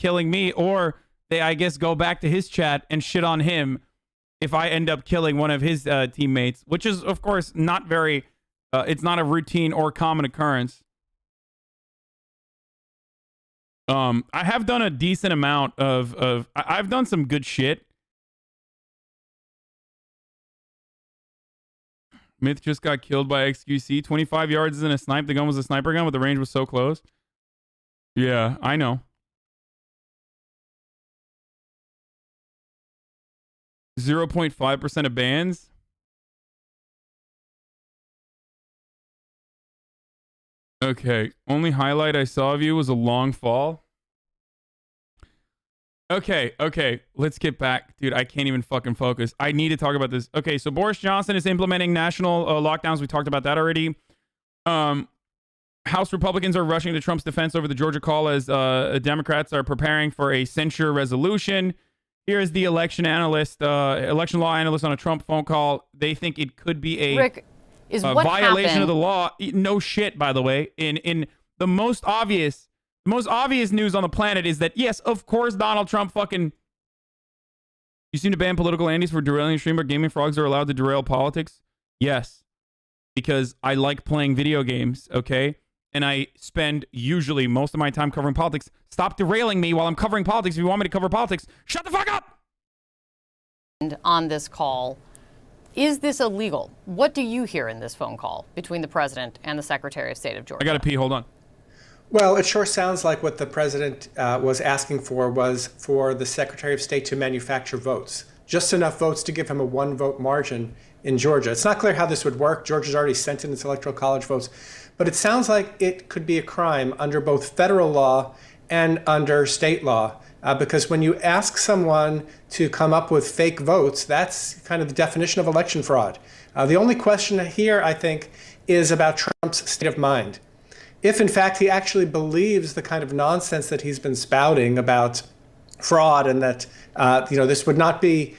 killing me, or they, I guess, go back to his chat and shit on him if I end up killing one of his teammates, which is, of course, not very, it's not a routine or common occurrence. I have done a decent amount I've done some good shit. Myth just got killed by XQC. 25 yards isn't a snipe. The gun was a sniper gun, but the range was so close. Yeah, I know. 0.5% of bans. Okay. Only highlight I saw of you was a long fall. Okay. Let's get back. Dude, I can't even fucking focus. I need to talk about this. Okay, so Boris Johnson is implementing national lockdowns. We talked about that already. House Republicans are rushing to Trump's defense over the Georgia call as Democrats are preparing for a censure resolution. Here is the election law analyst on a Trump phone call. They think it could be a violation of the law. No shit, by the way. In the most obvious news on the planet is that, yes, of course, Donald Trump fucking... You seem to ban political antis for derailing stream, but gaming frogs are allowed to derail politics? Yes. Because I like playing video games, okay? And I spend usually most of my time covering politics. Stop derailing me while I'm covering politics. If you want me to cover politics, shut the fuck up! And on this call, is this illegal? What do you hear in this phone call between the president and the Secretary of State of Georgia? I gotta pee, hold on. Well, it sure sounds like what the president was asking for was for the Secretary of State to manufacture votes. Just enough votes to give him a 1-vote margin in Georgia. It's not clear how this would work. Georgia's already sent in its electoral college votes. But it sounds like it could be a crime under both federal law and under state law. Because when you ask someone to come up with fake votes, that's kind of the definition of election fraud. The only question here, I think, is about Trump's state of mind. If, in fact, he actually believes the kind of nonsense that he's been spouting about fraud and that this would not be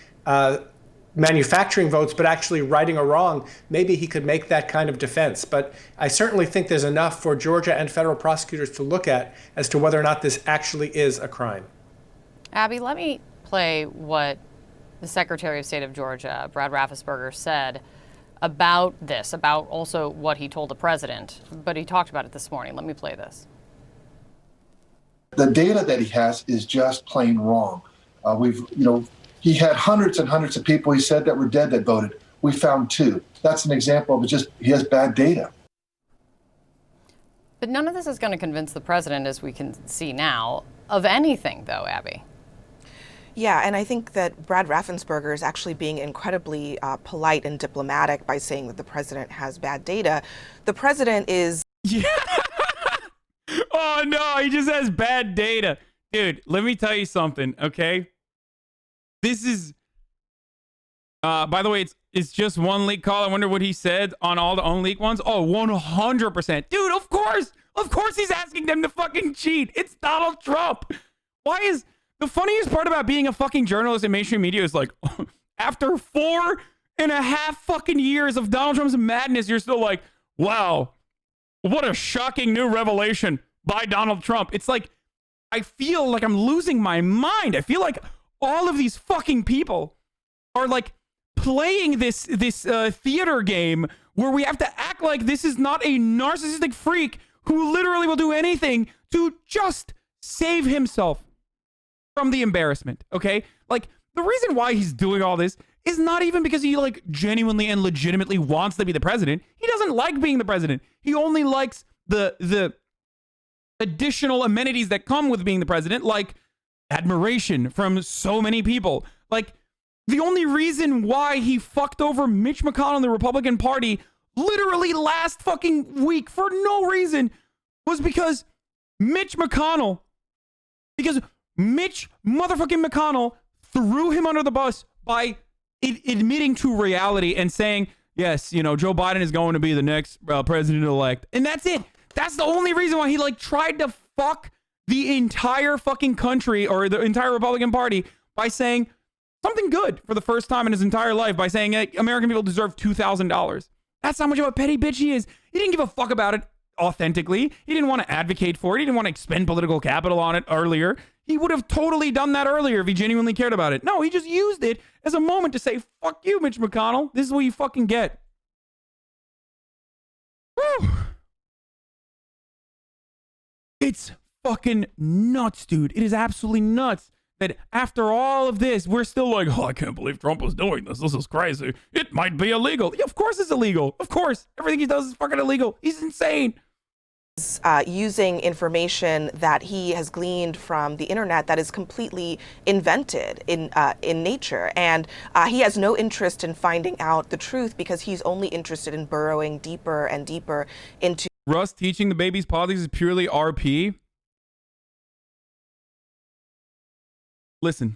manufacturing votes, but actually righting a wrong, maybe he could make that kind of defense. But I certainly think there's enough for Georgia and federal prosecutors to look at as to whether or not this actually is a crime. Abby, let me play what the Secretary of State of Georgia, Brad Raffensperger, said about this, about also what he told the president. But he talked about it this morning. Let me play this. The data that he has is just plain wrong. He had hundreds and hundreds of people, he said, that were dead that voted. We found 2. That's an example of he has bad data. But none of this is going to convince the president, as we can see now, of anything, though, Abby. Yeah, and I think that Brad Raffensperger is actually being incredibly polite and diplomatic by saying that the president has bad data. The president is... Yeah. Oh, no, he just has bad data. Dude, let me tell you something, okay? This is... by the way, it's just one leak call. I wonder what he said on all the unleaked ones. Oh, 100%. Dude, of course! Of course he's asking them to fucking cheat. It's Donald Trump. Why is... The funniest part about being a fucking journalist in mainstream media is like, after 4.5 fucking years of Donald Trump's madness, you're still like, wow, what a shocking new revelation by Donald Trump. It's like, I feel like I'm losing my mind. I feel like all of these fucking people are like playing this theater game where we have to act like this is not a narcissistic freak who literally will do anything to just save himself from the embarrassment, okay? Like, the reason why he's doing all this is not even because he, like, genuinely and legitimately wants to be the president. He doesn't like being the president. He only likes the additional amenities that come with being the president, like admiration from so many people. Like, the only reason why he fucked over Mitch McConnell and the Republican Party literally last fucking week for no reason was because Mitch motherfucking McConnell threw him under the bus by admitting to reality and saying, yes, you know, Joe Biden is going to be the next president-elect. And that's it. That's the only reason why he, like, tried to fuck the entire fucking country or the entire Republican Party by saying something good for the first time in his entire life by saying, hey, American people deserve $2,000. That's how much of a petty bitch he is. He didn't give a fuck about it authentically. He didn't want to advocate for it. He didn't want to expend political capital on it earlier. He would have totally done that earlier if he genuinely cared about it. No, he just used it as a moment to say, fuck you, Mitch McConnell. This is what you fucking get. Whew. It's fucking nuts, dude. It is absolutely nuts that after all of this, we're still like, oh, I can't believe Trump was doing this. This is crazy. It might be illegal. Yeah, of course it's illegal. Of course. Everything he does is fucking illegal. He's insane. Using information that he has gleaned from the internet that is completely invented in nature, and he has no interest in finding out the truth because he's only interested in burrowing deeper and deeper into. Russ teaching the baby's politics is purely RP. Listen,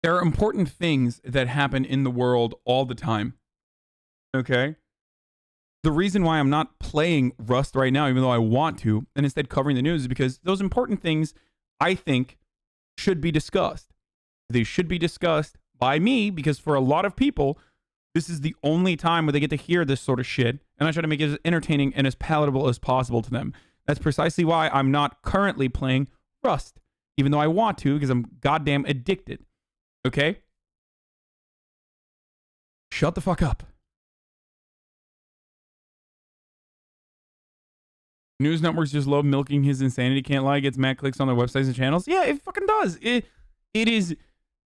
there are important things that happen in the world all the time. Okay? The reason why I'm not playing Rust right now, even though I want to, and instead covering the news, is because those important things, I think, should be discussed. They should be discussed by me, because for a lot of people, this is the only time where they get to hear this sort of shit, and I try to make it as entertaining and as palatable as possible to them. That's precisely why I'm not currently playing Rust, even though I want to, because I'm goddamn addicted. Okay? Shut the fuck up. News networks just love milking his insanity. Can't lie, gets mad clicks on their websites and channels. Yeah, it fucking does. It is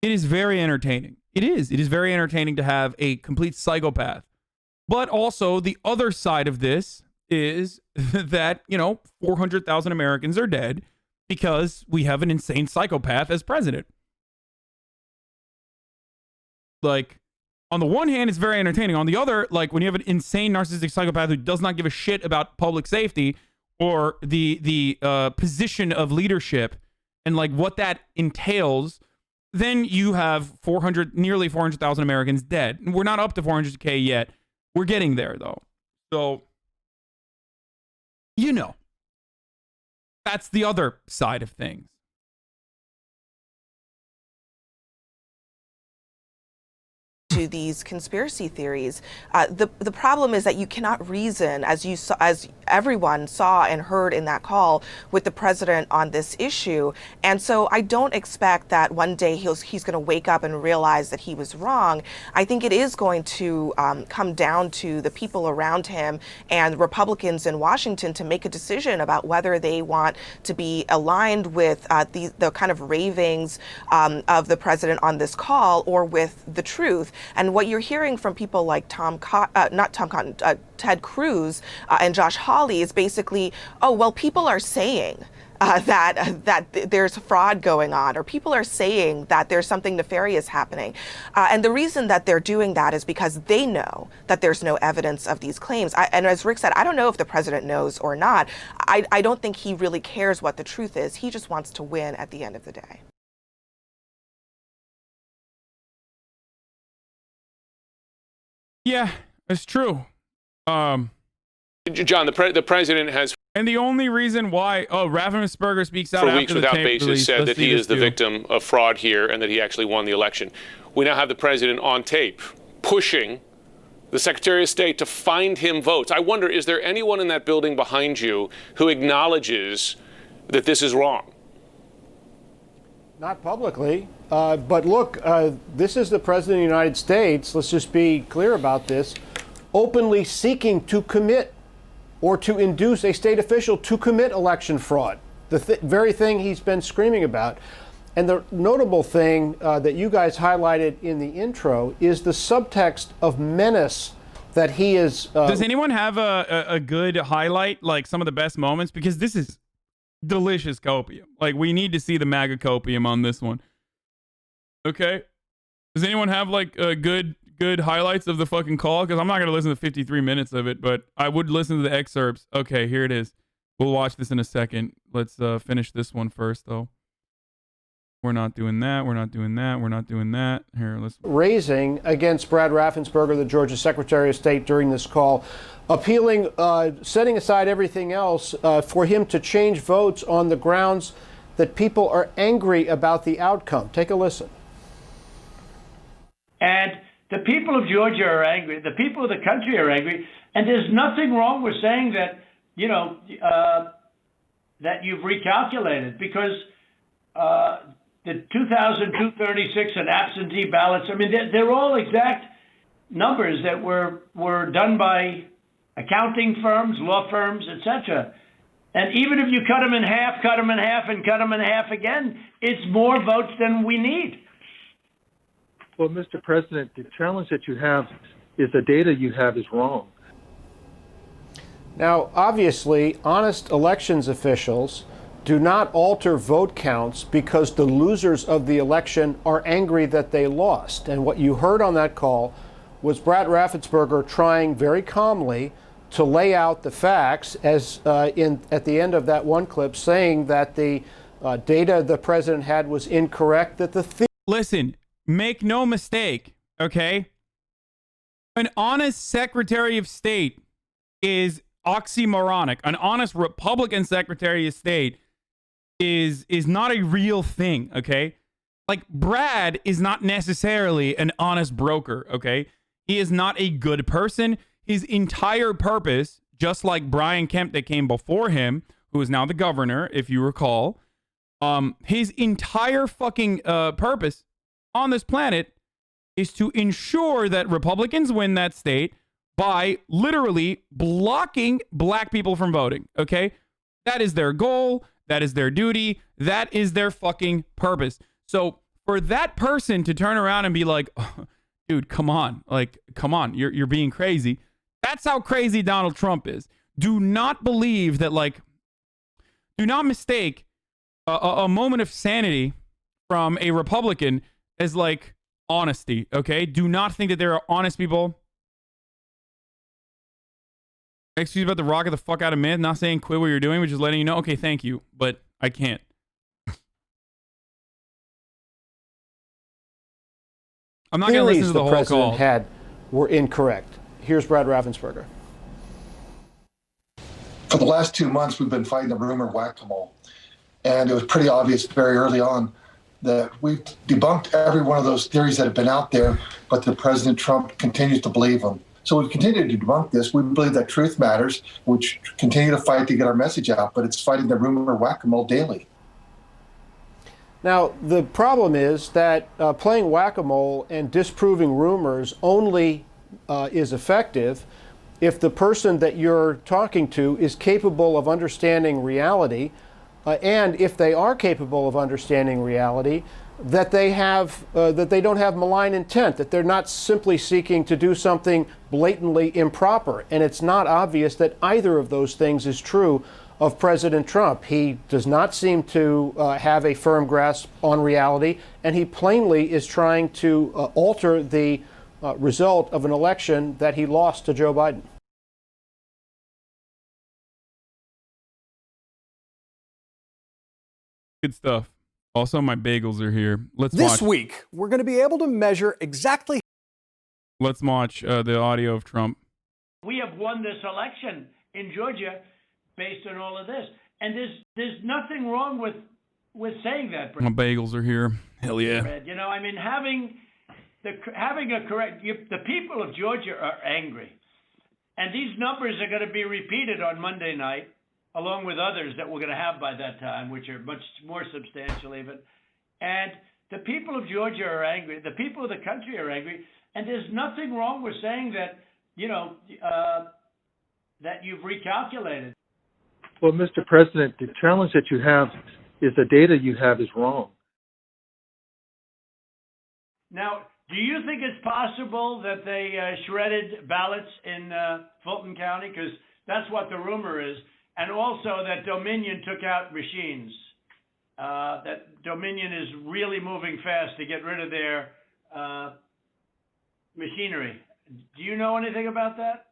very entertaining. It is very entertaining to have a complete psychopath. But also the other side of this is that, 400,000 Americans are dead because we have an insane psychopath as president. Like, on the one hand, it's very entertaining. On the other, like, when you have an insane narcissistic psychopath who does not give a shit about public safety or the position of leadership and like what that entails, then you have nearly 400,000 Americans dead. We're not up to 400K yet. We're getting there though. So, that's the other side of things. To these conspiracy theories, the problem is that you cannot reason, as everyone saw and heard in that call with the president on this issue. And so I don't expect that one day he's going to wake up and realize that he was wrong. I think it is going to come down to the people around him and Republicans in Washington to make a decision about whether they want to be aligned with the kind of ravings of the president on this call or with the truth. And what you're hearing from people like Ted Cruz and Josh Hawley is basically, oh, well, people are saying that there's fraud going on, or people are saying that there's something nefarious happening. And the reason that they're doing that is because they know that there's no evidence of these claims. And as Rick said, I don't know if the president knows or not. I don't think he really cares what the truth is. He just wants to win at the end of the day. Yeah, it's true. John, the president has, and the only reason why, Raffensperger speaks out for after weeks the without tape basis release. said Let's that he see is the too. victim of fraud here and that he actually won the election. We now have the president on tape pushing the Secretary of State to find him votes. I wonder, is there anyone in that building behind you who acknowledges that this is wrong? Not publicly, but look, this is the President of the United States, let's just be clear about this, openly seeking to commit or to induce a state official to commit election fraud, the very thing he's been screaming about. And the notable thing that you guys highlighted in the intro is the subtext of menace that he is... Does anyone have a good highlight, like some of the best moments? Because this is delicious copium. Like, we need to see the MAGA copium on this one. Okay? Does anyone have like good highlights of the fucking call? Because I'm not going to listen to 53 minutes of it, but I would listen to the excerpts. Okay, here it is. We'll watch this in a second. Let's finish this one first, though. We're not doing that. We're not doing that. We're not doing that. Here, let's... Raising against Brad Raffensperger, the Georgia Secretary of State, during this call, appealing, setting aside everything else, for him to change votes on the grounds that people are angry about the outcome. Take a listen. And the people of Georgia are angry. The people of the country are angry. And there's nothing wrong with saying that, that you've recalculated, because the 2,236 and absentee ballots. I mean, they're all exact numbers that were done by accounting firms, law firms, etc. And even if you cut them in half, cut them in half, and cut them in half again, it's more votes than we need. Well, Mr. President, the challenge that you have is the data you have is wrong. Now, obviously, honest elections officials do not alter vote counts because the losers of the election are angry that they lost. And what you heard on that call was Brad Raffensperger trying very calmly to lay out the facts, as at the end of that one clip, saying that the data the president had was incorrect, that the Listen, make no mistake, okay? An honest Secretary of State is oxymoronic. An honest Republican Secretary of State is not a real thing, okay? Like, Brad is not necessarily an honest broker, okay? He is not a good person. His entire purpose, just like Brian Kemp that came before him, who is now the governor, if you recall, his entire fucking purpose on this planet is to ensure that Republicans win that state by literally blocking black people from voting, okay? That is their goal. That is their duty. That is their fucking purpose. So for that person to turn around and be like, oh, dude, come on. Like, come on. You're being crazy. That's how crazy Donald Trump is. Do not believe that, like, do not mistake a moment of sanity from a Republican as, like, honesty, okay? Do not think that there are honest people. Excuse me about the rocket the fuck out of myth. Not saying quit what you're doing, but just letting you know, okay, thank you, but I can't. I'm not going to listen to the whole call. President had were incorrect. Here's Brad Raffensperger. For the last 2 months, we've been fighting the rumor whack-a-mole. And it was pretty obvious very early on that we've debunked every one of those theories that have been out there, but the President Trump continues to believe them. So we've continued to debunk this. We believe that truth matters, which continue to fight to get our message out, but it's fighting the rumor whack-a-mole daily. Now, the problem is that playing whack-a-mole and disproving rumors only is effective if the person that you're talking to is capable of understanding reality, and if they are capable of understanding reality, that they don't have malign intent, that they're not simply seeking to do something blatantly improper. And it's not obvious that either of those things is true of President Trump. He does not seem to have a firm grasp on reality, and he plainly is trying to alter the result of an election that he lost to Joe Biden. Good stuff. Also, my bagels are here. This week, we're going to be able to measure exactly. Let's watch the audio of Trump. We have won this election in Georgia based on all of this, and there's nothing wrong with saying that. My bagels are here. Hell yeah. You know, I mean, having a correct. The people of Georgia are angry, and these numbers are going to be repeated on Monday night, along with others that we're going to have by that time, which are much more substantial even. And the people of Georgia are angry. The people of the country are angry. And there's nothing wrong with saying that, you know, that you've recalculated. Well, Mr. President, the challenge that you have is the data you have is wrong. Now, do you think it's possible that they shredded ballots in Fulton County? Because that's what the rumor is. And also that Dominion took out machines. That Dominion is really moving fast to get rid of their machinery. Do you know anything about that?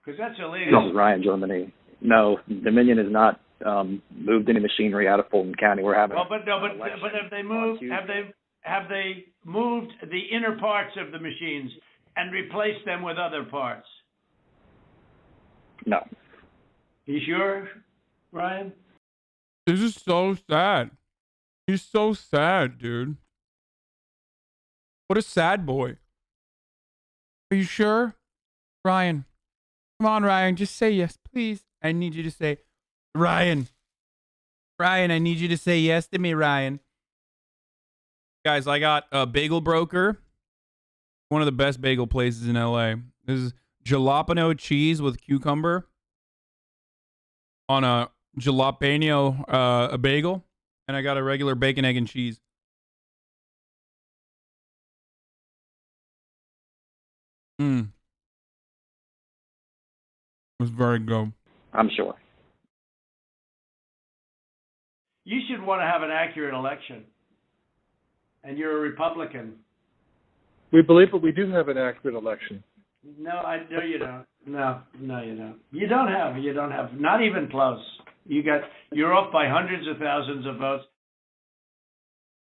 Because that's illegal. This is Ryan, Germany. No, Dominion has not moved any machinery out of Fulton County. We're having. Well, but have they moved? Have they moved the inner parts of the machines and replaced them with other parts? No. You sure, Ryan? This is so sad. He's so sad, dude. What a sad boy. Are you sure? Ryan. Come on, Ryan. Just say yes, please. I need you to say, Ryan. Ryan, I need you to say yes to me, Ryan. Guys, I got a Bagel Broker, one of the best bagel places in LA. This is jalapeno cheese with cucumber on a jalapeno a bagel, and I got a regular bacon, egg, and cheese. It was very good. I'm sure. You should want to have an accurate election. And you're a Republican. We believe that we do have an accurate election. No, I know you don't. No, you don't. You don't have. Not even close. You're off by hundreds of thousands of votes.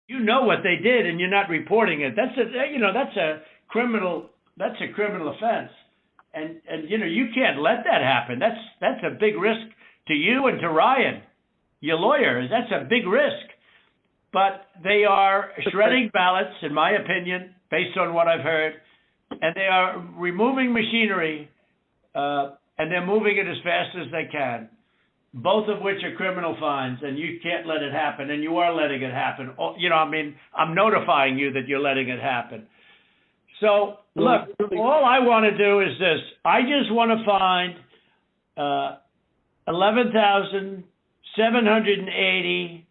You know what they did, and you're not reporting it. That's a criminal offense. And you can't let that happen. That's a big risk to you and to Ryan, your lawyer. That's a big risk. But they are shredding ballots, in my opinion, based on what I've heard, and they are removing machinery, and they're moving it as fast as they can, both of which are criminal fines, and you can't let it happen, and you are letting it happen. I'm notifying you that you're letting it happen. So, look, all I want to do is this. I just want to find 11,780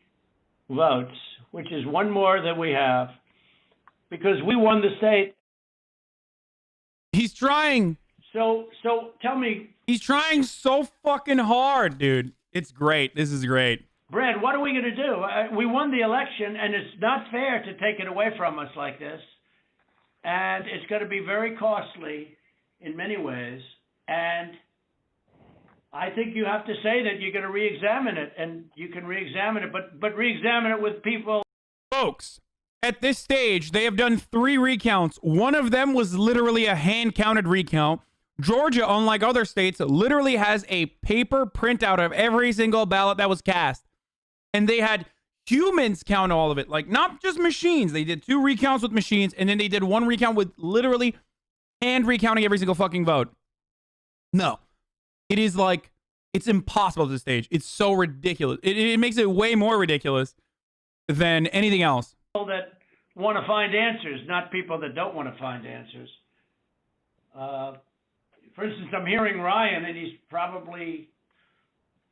votes, which is one more than we have, because we won the state. He's trying. So tell me. He's trying so fucking hard, dude. It's great. This is great. Brad, what are we going to do? We won the election, and it's not fair to take it away from us like this. And it's going to be very costly in many ways. And I think you have to say that you're going to re-examine it, and you can re-examine it, but re-examine it with people. Folks, at this stage, they have done 3 recounts. One of them was literally a hand-counted recount. Georgia, unlike other states, literally has a paper printout of every single ballot that was cast. And they had humans count all of it, like not just machines. They did 2 recounts with machines, and then they did 1 recount with literally hand recounting every single fucking vote. No. It is like, it's impossible at this stage. It's so ridiculous. It makes it way more ridiculous than anything else. People that want to find answers, not people that don't want to find answers. For instance, I'm hearing Ryan, and he's probably,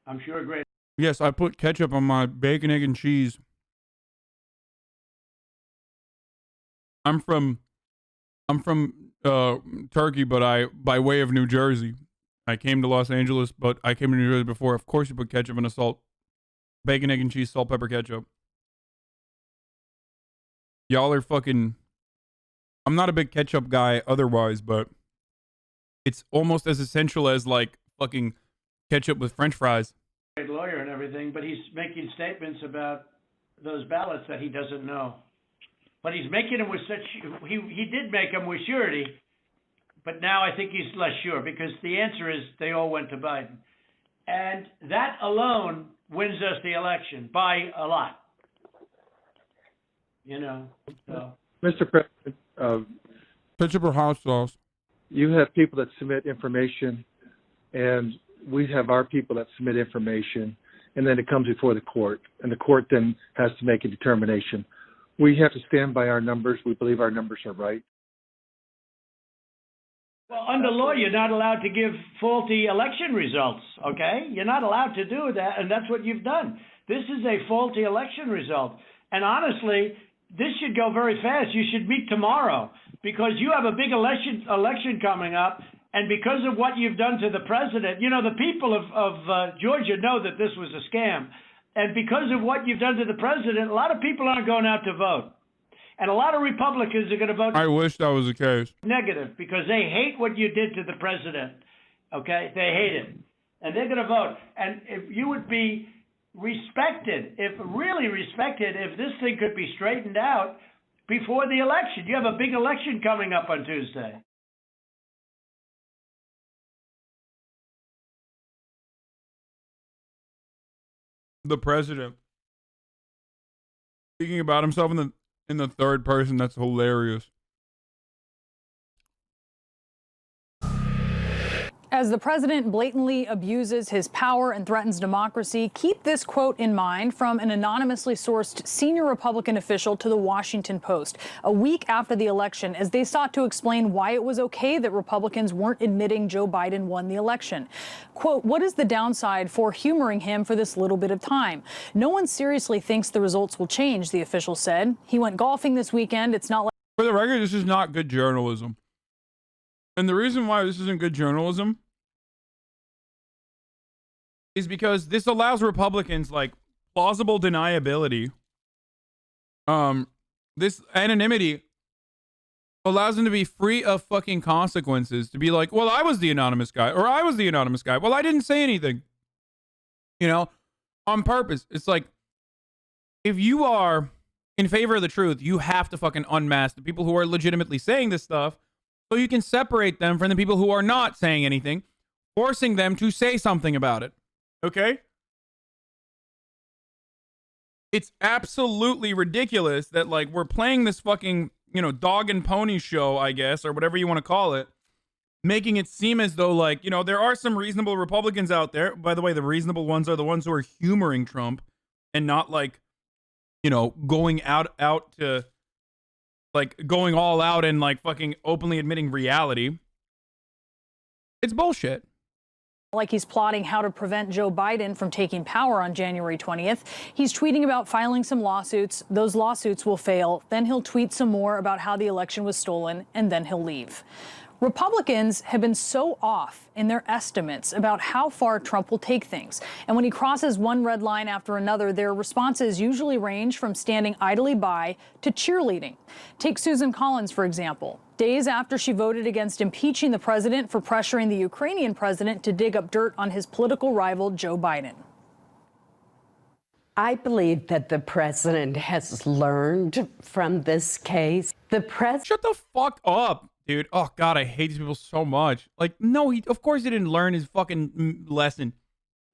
I'm sure, great. Yes, I put ketchup on my bacon, egg, and cheese. I'm from Turkey, but by way of New Jersey. I came to Los Angeles, but I came to New Jersey before. Of course, you put ketchup in a salt, bacon, egg, and cheese, salt, pepper, ketchup. Y'all are fucking. I'm not a big ketchup guy otherwise, but it's almost as essential as like fucking ketchup with French fries. Great lawyer and everything, but he's making statements about those ballots that he doesn't know. But he's making them with such. He did make them with surety. But now I think he's less sure, because the answer is they all went to Biden. And that alone wins us the election by a lot. So. Mr. President, Ketchup or hot sauce? you have people that submit information, and we have our people that submit information, and then it comes before the court, and the court then has to make a determination. We have to stand by our numbers. We believe our numbers are right. Well, under law, you're not allowed to give faulty election results, okay? You're not allowed to do that, and that's what you've done. This is a faulty election result. And honestly, this should go very fast. You should meet tomorrow, because you have a big election coming up, and because of what you've done to the president, you know, the people of Georgia know that this was a scam. And because of what you've done to the president, a lot of people aren't going out to vote. And a lot of Republicans are going to vote. I wish that was the case. Negative, because they hate what you did to the president. Okay? They hate it. And they're going to vote. And if you would be respected, really respected, if this thing could be straightened out before the election. You have a big election coming up on Tuesday. The president speaking about himself in the third person, that's hilarious. As the president blatantly abuses his power and threatens democracy, keep this quote in mind from an anonymously sourced senior Republican official to the Washington Post a week after the election, as they sought to explain why it was okay that Republicans weren't admitting Joe Biden won the election. Quote, "What is the downside for humoring him for this little bit of time? No one seriously thinks the results will change," the official said. He went golfing this weekend. It's not like... For the record, this is not good journalism. And the reason why this isn't good journalism is because this allows Republicans like plausible deniability. This anonymity allows them to be free of fucking consequences, to be like, well, I was the anonymous guy, or I was the anonymous guy. Well, I didn't say anything, you know, on purpose. It's like, if you are in favor of the truth, you have to fucking unmask the people who are legitimately saying this stuff, so you can separate them from the people who are not saying anything, forcing them to say something about it. Okay? It's absolutely ridiculous that, like, we're playing this fucking, you know, dog and pony show, I guess, or whatever you want to call it, making it seem as though, like, you know, there are some reasonable Republicans out there. By the way, the reasonable ones are the ones who are humoring Trump and not, like, you know, going out to, like, going all out and, like, fucking openly admitting reality. It's bullshit. Like he's plotting how to prevent Joe Biden from taking power on January 20th. He's tweeting about filing some lawsuits. Those lawsuits will fail. Then he'll tweet some more about how the election was stolen, and then he'll leave. Republicans have been so off in their estimates about how far Trump will take things. And when he crosses one red line after another, their responses usually range from standing idly by to cheerleading. Take Susan Collins, for example. Days after she voted against impeaching the president for pressuring the Ukrainian president to dig up dirt on his political rival, Joe Biden. I believe that the president has learned from this case. Shut the fuck up, dude. Oh, God, I hate these people so much. Like, no, of course he didn't learn his fucking lesson.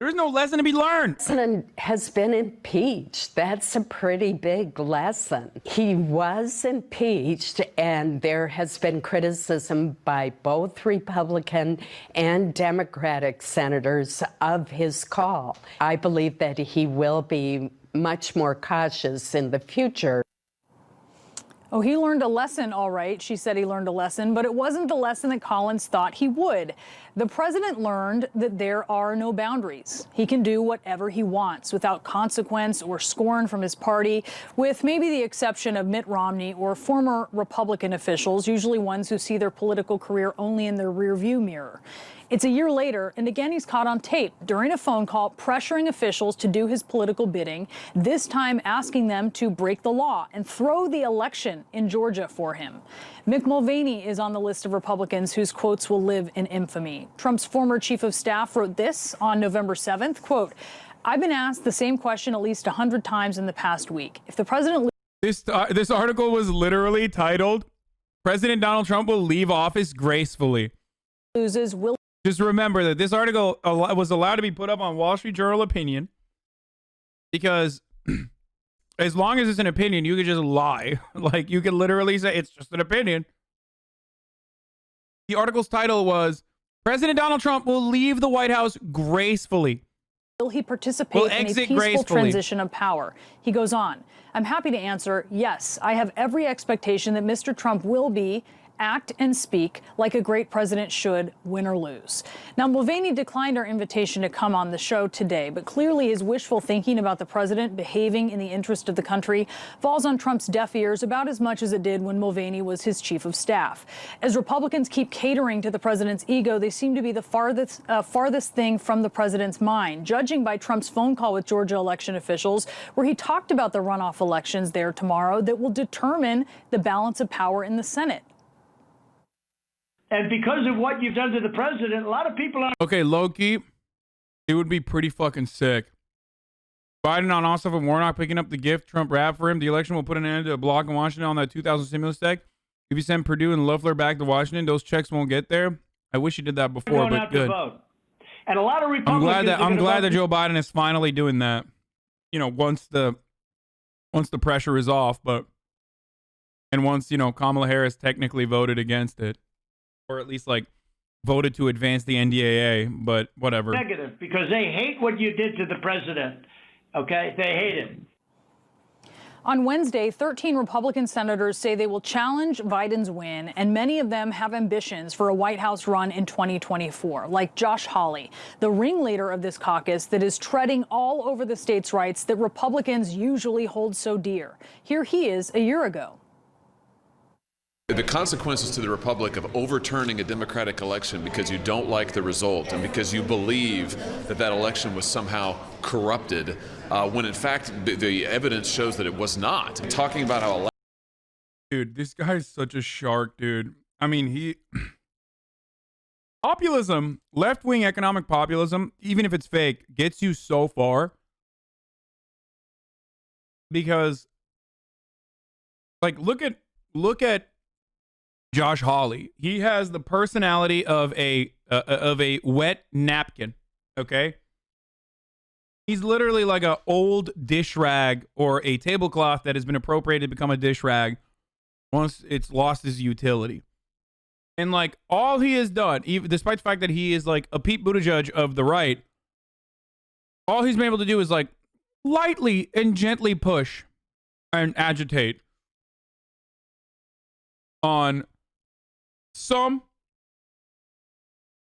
There is no lesson to be learned. The president has been impeached. That's a pretty big lesson. He was impeached, and there has been criticism by both Republican and Democratic senators of his call. I believe that he will be much more cautious in the future. Oh, he learned a lesson, all right. She said he learned a lesson, but it wasn't the lesson that Collins thought he would. The president learned that there are no boundaries. He can do whatever he wants without consequence or scorn from his party, with maybe the exception of Mitt Romney or former Republican officials, usually ones who see their political career only in their rearview mirror. It's a year later, and again he's caught on tape during a phone call pressuring officials to do his political bidding, this time asking them to break the law and throw the election in Georgia for him. Mick Mulvaney is on the list of Republicans whose quotes will live in infamy. Trump's former chief of staff wrote this on November 7th, quote, "I've been asked the same question at least 100 times in the past week. If the president..." This article was literally titled, "President Donald Trump will leave office gracefully." Loses, will... Just remember that this article was allowed to be put up on Wall Street Journal Opinion because as long as it's an opinion, you could just lie. Like, you could literally say it's just an opinion. The article's title was, "President Donald Trump will leave the White House gracefully. Will he participate in a peaceful gracefully. transition of power?" He goes on, "I'm happy to answer, yes, I have every expectation that Mr. Trump will act and speak like a great president should, win or lose." Now, Mulvaney declined our invitation to come on the show today, but clearly his wishful thinking about the president behaving in the interest of the country falls on Trump's deaf ears about as much as it did when Mulvaney was his chief of staff. As Republicans keep catering to the president's ego, they seem to be the farthest thing from the president's mind, judging by Trump's phone call with Georgia election officials, where he talked about the runoff elections there tomorrow that will determine the balance of power in the Senate. And because of what you've done to the president, a lot of people are... Okay, low-key, it would be pretty fucking sick. Biden on Ossoff and Warnock picking up the gift Trump wrapped for him. The election will put an end to a block in Washington on that 2000 stimulus check. If you send Perdue and Loeffler back to Washington, those checks won't get there. I wish you did that before, but good. And a lot of Republicans... I'm glad that Joe Biden is finally doing that. You know, once the pressure is off, and once, you know, Kamala Harris technically voted against it. Or at least, like, voted to advance the NDAA, but whatever. Negative, because they hate what you did to the president. Okay? They hate it. On Wednesday, 13 Republican senators say they will challenge Biden's win, and many of them have ambitions for a White House run in 2024, like Josh Hawley, the ringleader of this caucus that is treading all over the states' rights that Republicans usually hold so dear. Here he is a year ago. The consequences to the Republic of overturning a Democratic election because you don't like the result and because you believe that that election was somehow corrupted, when in fact the evidence shows that it was not. Talking about how Dude, this guy is such a shark, dude. I mean, populism, left-wing economic populism, even if it's fake, gets you so far because, like, look at Josh Hawley. He has the personality of a wet napkin. Okay, he's literally like an old dish rag or a tablecloth that has been appropriated to become a dish rag once it's lost its utility. And like all he has done, even despite the fact that he is like a Pete Buttigieg of the right, all he's been able to do is like lightly and gently push and agitate on some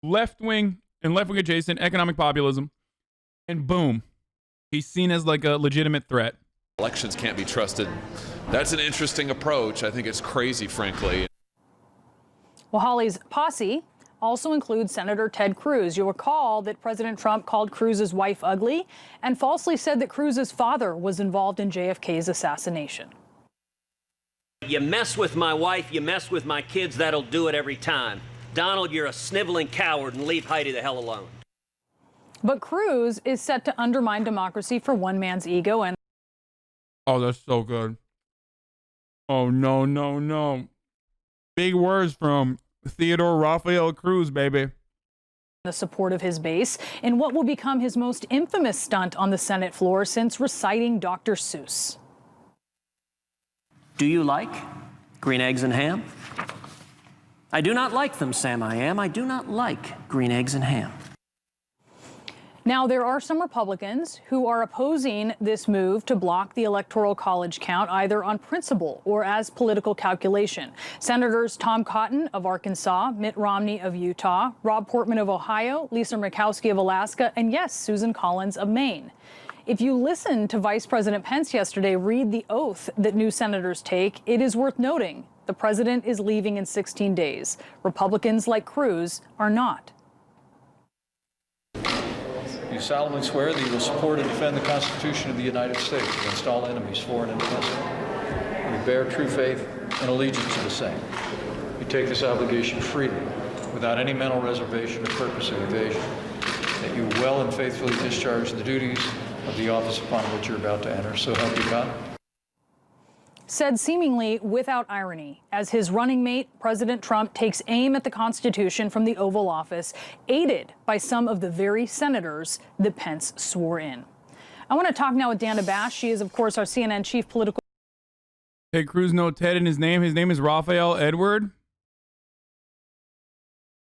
left-wing and left-wing adjacent economic populism, and boom, he's seen as like a legitimate threat. elections can't be trusted. That's an interesting approach. I think it's crazy, frankly. Well, Hawley's posse also includes Senator Ted Cruz. You'll recall that President Trump called Cruz's wife ugly and falsely said that Cruz's father was involved in JFK's assassination. You mess with my wife, you mess with my kids, that'll do it every time. Donald, you're a sniveling coward, and leave Heidi the hell alone. But Cruz is set to undermine democracy for one man's ego and... Oh, that's so good. Oh, no, no, no. Big words from Theodore Rafael Cruz, baby. The support of his base in what will become his most infamous stunt on the Senate floor since reciting Dr. Seuss. Do you like green eggs and ham? I do not like them, Sam I am. I do not like green eggs and ham. Now, there are some Republicans who are opposing this move to block the Electoral College count either on principle or as political calculation. Senators Tom Cotton of Arkansas, Mitt Romney of Utah, Rob Portman of Ohio, Lisa Murkowski of Alaska, and yes, Susan Collins of Maine. If you listen to Vice President Pence yesterday read the oath that new senators take, it is worth noting the president is leaving in 16 days. Republicans like Cruz are not. You solemnly swear that you will support and defend the Constitution of the United States against all enemies, foreign and domestic. You bear true faith and allegiance to the same. You take this obligation freely, without any mental reservation or purpose of evasion. That you well and faithfully discharge the duties of the office upon which you're about to enter. So help you God. Said seemingly without irony, as his running mate, President Trump, takes aim at the Constitution from the Oval Office, aided by some of the very senators that Pence swore in. I want to talk now with Dana Bash. She is, of course, our CNN chief political... Hey, Cruz, no Ted in his name. His name is Raphael Edward.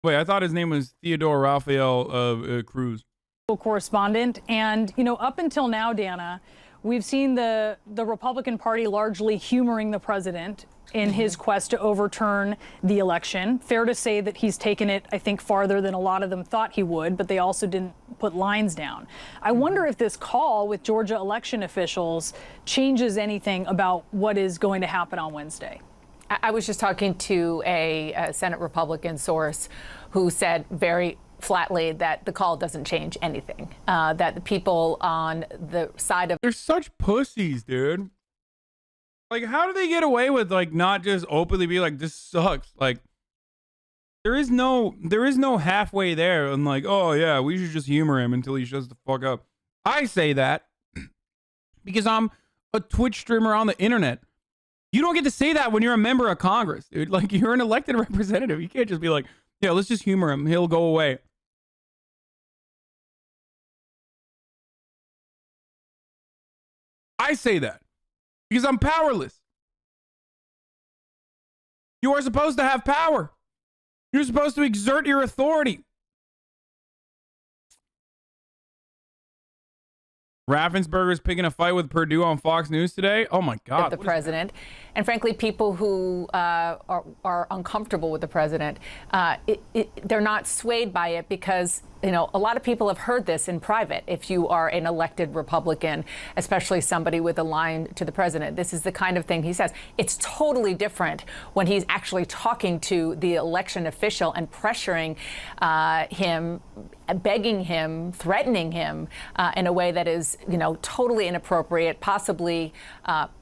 Wait, I thought his name was Theodore Raphael Cruz. Correspondent. And, you know, up until now, Dana, we've seen the Republican Party largely humoring the president in his quest to overturn the election. Fair to say that he's taken it, I think, farther than a lot of them thought he would, but they also didn't put lines down. I wonder if this call with Georgia election officials changes anything about what is going to happen on Wednesday. I was just talking to a Senate Republican source who said very flatly that the call doesn't change anything, that the people on the side of... They're such pussies, dude. Like, how do they get away with, like, not just openly be like, this sucks? Like, there is no halfway there and like, oh yeah, we should just humor him until he shuts the fuck up. I say that because I'm a Twitch streamer on the internet. You don't get to say that when you're a member of Congress, dude. Like, you're an elected representative. You can't just be like, yeah, let's just humor him. He'll go away. I say that because I'm powerless. You are supposed to have power. You're supposed to exert your authority. Raffensperger's picking a fight with Purdue on Fox News today. Oh my God. The president. And frankly, people who are uncomfortable with the president, they're not swayed by it because, you know, a lot of people have heard this in private. If you are an elected Republican, especially somebody with a line to the president, this is the kind of thing he says. It's totally different when he's actually talking to the election official and pressuring him, begging him, threatening him in a way that is, you know, totally inappropriate, possibly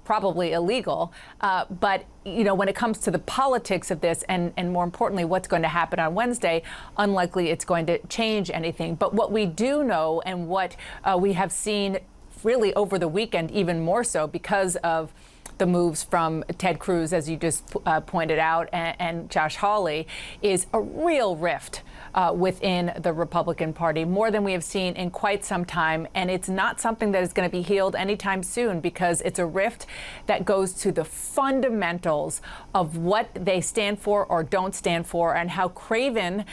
probably illegal. But, you know, when it comes to the politics of this and more importantly, what's going to happen on Wednesday, unlikely it's going to change anything. But what we do know and what we have seen really over the weekend, even more so because of the moves from Ted Cruz, as you just pointed out, and Josh Hawley, is a real rift within the Republican Party, more than we have seen in quite some time. And it's not something that is going to be healed anytime soon because it's a rift that goes to the fundamentals of what they stand for or don't stand for and how craven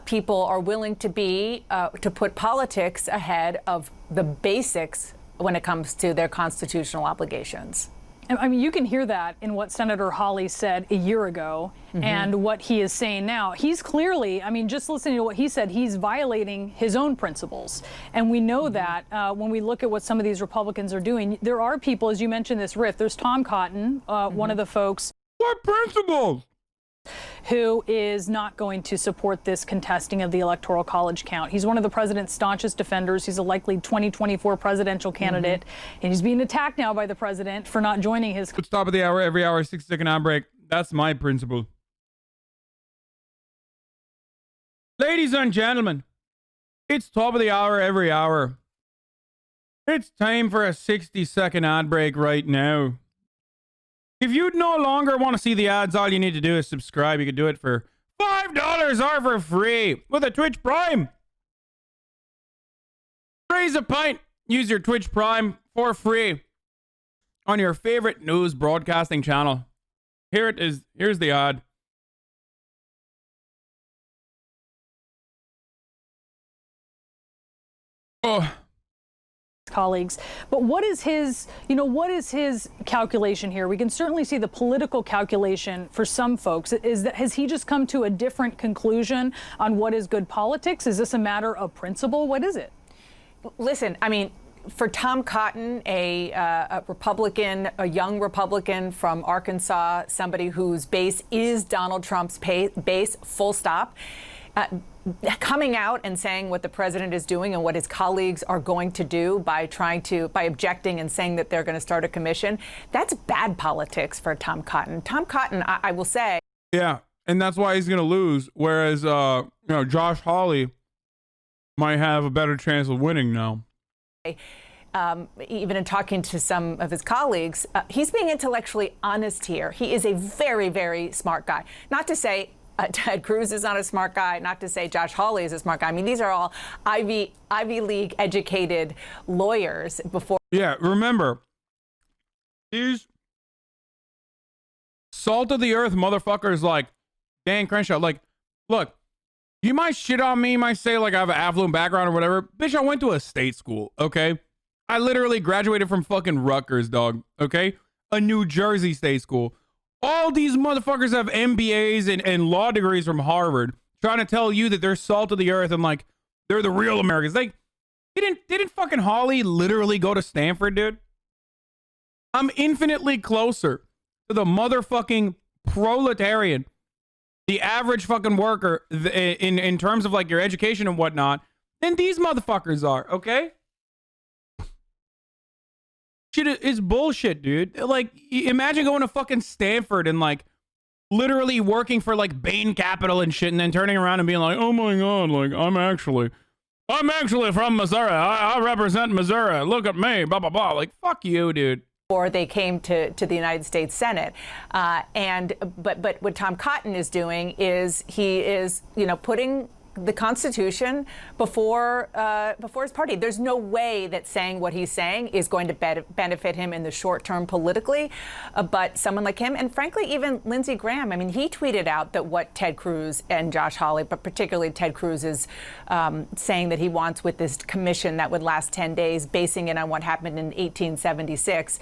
people are willing to be to put politics ahead of the basics when it comes to their constitutional obligations. I mean, you can hear that in what Senator Hawley said a year ago and what he is saying now. He's clearly, I mean, just listening to what he said, he's violating his own principles. And we know that when we look at what some of these Republicans are doing, there are people, as you mentioned, this rift. There's Tom Cotton, one of the folks. What principles? Who is not going to support this contesting of the Electoral College count. He's one of the president's staunchest defenders. He's a likely 2024 presidential candidate, and he's being attacked now by the president for not joining his... It's top of the hour, every hour, 60-second ad break. That's my principle. Ladies and gentlemen, it's top of the hour, every hour. It's time for a 60-second ad break right now. If you no longer want to see the ads, all you need to do is subscribe. You can do it for $5 or for free with a Twitch Prime. Raise a pint. Use your Twitch Prime for free on your favorite news broadcasting channel. Here it is. Here's the ad. Oh. Colleagues. But what is his, what is his calculation here? We can certainly see the political calculation for some folks. Is that, has he just come to a different conclusion on what is good politics? Is this a matter of principle? What is it? Listen, I mean, for Tom Cotton, a Republican, a young Republican from Arkansas, somebody whose base is Donald Trump's base, full stop, coming out and saying what the president is doing and what his colleagues are going to do by objecting and saying that they're going to start a commission, that's bad politics for Tom Cotton. Tom Cotton, I will say. Yeah, and that's why he's going to lose. Whereas, Josh Hawley might have a better chance of winning now. Even in talking to some of his colleagues, he's being intellectually honest here. He is a very, very smart guy. Not to say Ted Cruz is not a smart guy, not to say Josh Hawley is a smart guy. I mean, these are all Ivy League educated lawyers before. Yeah, remember, these salt of the earth motherfuckers like Dan Crenshaw, like, look, you might shit on me, you might say like I have an affluent background or whatever. Bitch, I went to a state school, okay? I literally graduated from fucking Rutgers, dog, okay? A New Jersey state school. All these motherfuckers have MBAs and law degrees from Harvard trying to tell you that they're salt of the earth and like they're the real Americans. Like, didn't fucking Hawley literally go to Stanford, dude? I'm infinitely closer to the motherfucking proletarian, the average fucking worker in terms of like your education and whatnot than these motherfuckers are, okay? Shit is bullshit, dude. Like, imagine going to fucking Stanford and like literally working for like Bain Capital and shit and then turning around and being like, oh my God, like I'm actually from Missouri. I represent Missouri. Look at me, blah, blah, blah. Like, fuck you, dude. Or they came to the United States Senate. But what Tom Cotton is doing is he is, putting the Constitution before his party. There's no way that saying what he's saying is going to benefit him in the short term politically. But someone like him, and frankly, even Lindsey Graham, I mean, he tweeted out that what Ted Cruz and Josh Hawley, but particularly Ted Cruz, is saying that he wants with this commission that would last 10 days, basing it on what happened in 1876.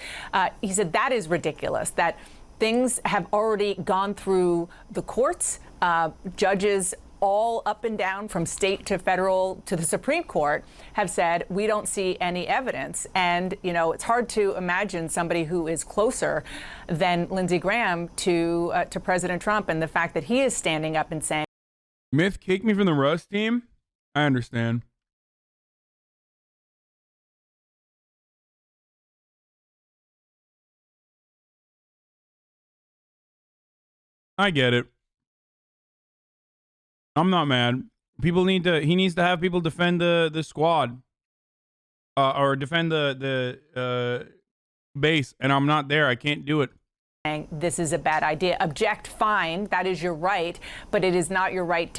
He said that is ridiculous, that things have already gone through the courts. Judges all up and down from state to federal to the Supreme Court have said we don't see any evidence. And, you know, it's hard to imagine somebody who is closer than Lindsey Graham to President Trump, and the fact that he is standing up and saying, Myth kicked me from the Rust team? I understand. I get it. I'm not mad. He needs to have people defend the squad. Or defend the base, and I'm not there. I can't do it. This is a bad idea. Object, fine. That is your right, but it is not your right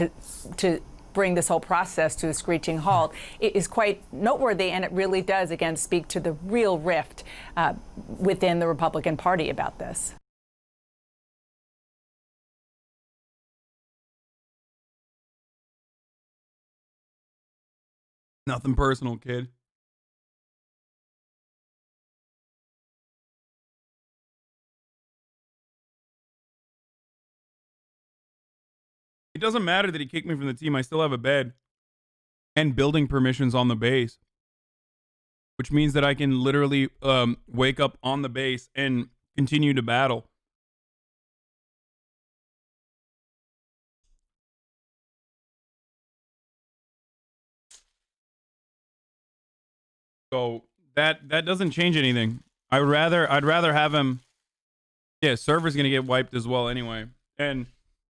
to bring this whole process to a screeching halt. It is quite noteworthy, and it really does, again, speak to the real rift within the Republican Party about this. Nothing personal, kid. It doesn't matter that he kicked me from the team. I still have a bed and building permissions on the base, which means that I can literally wake up on the base and continue to battle. So that doesn't change anything. I'd rather have him. Yeah, server's gonna get wiped as well anyway, and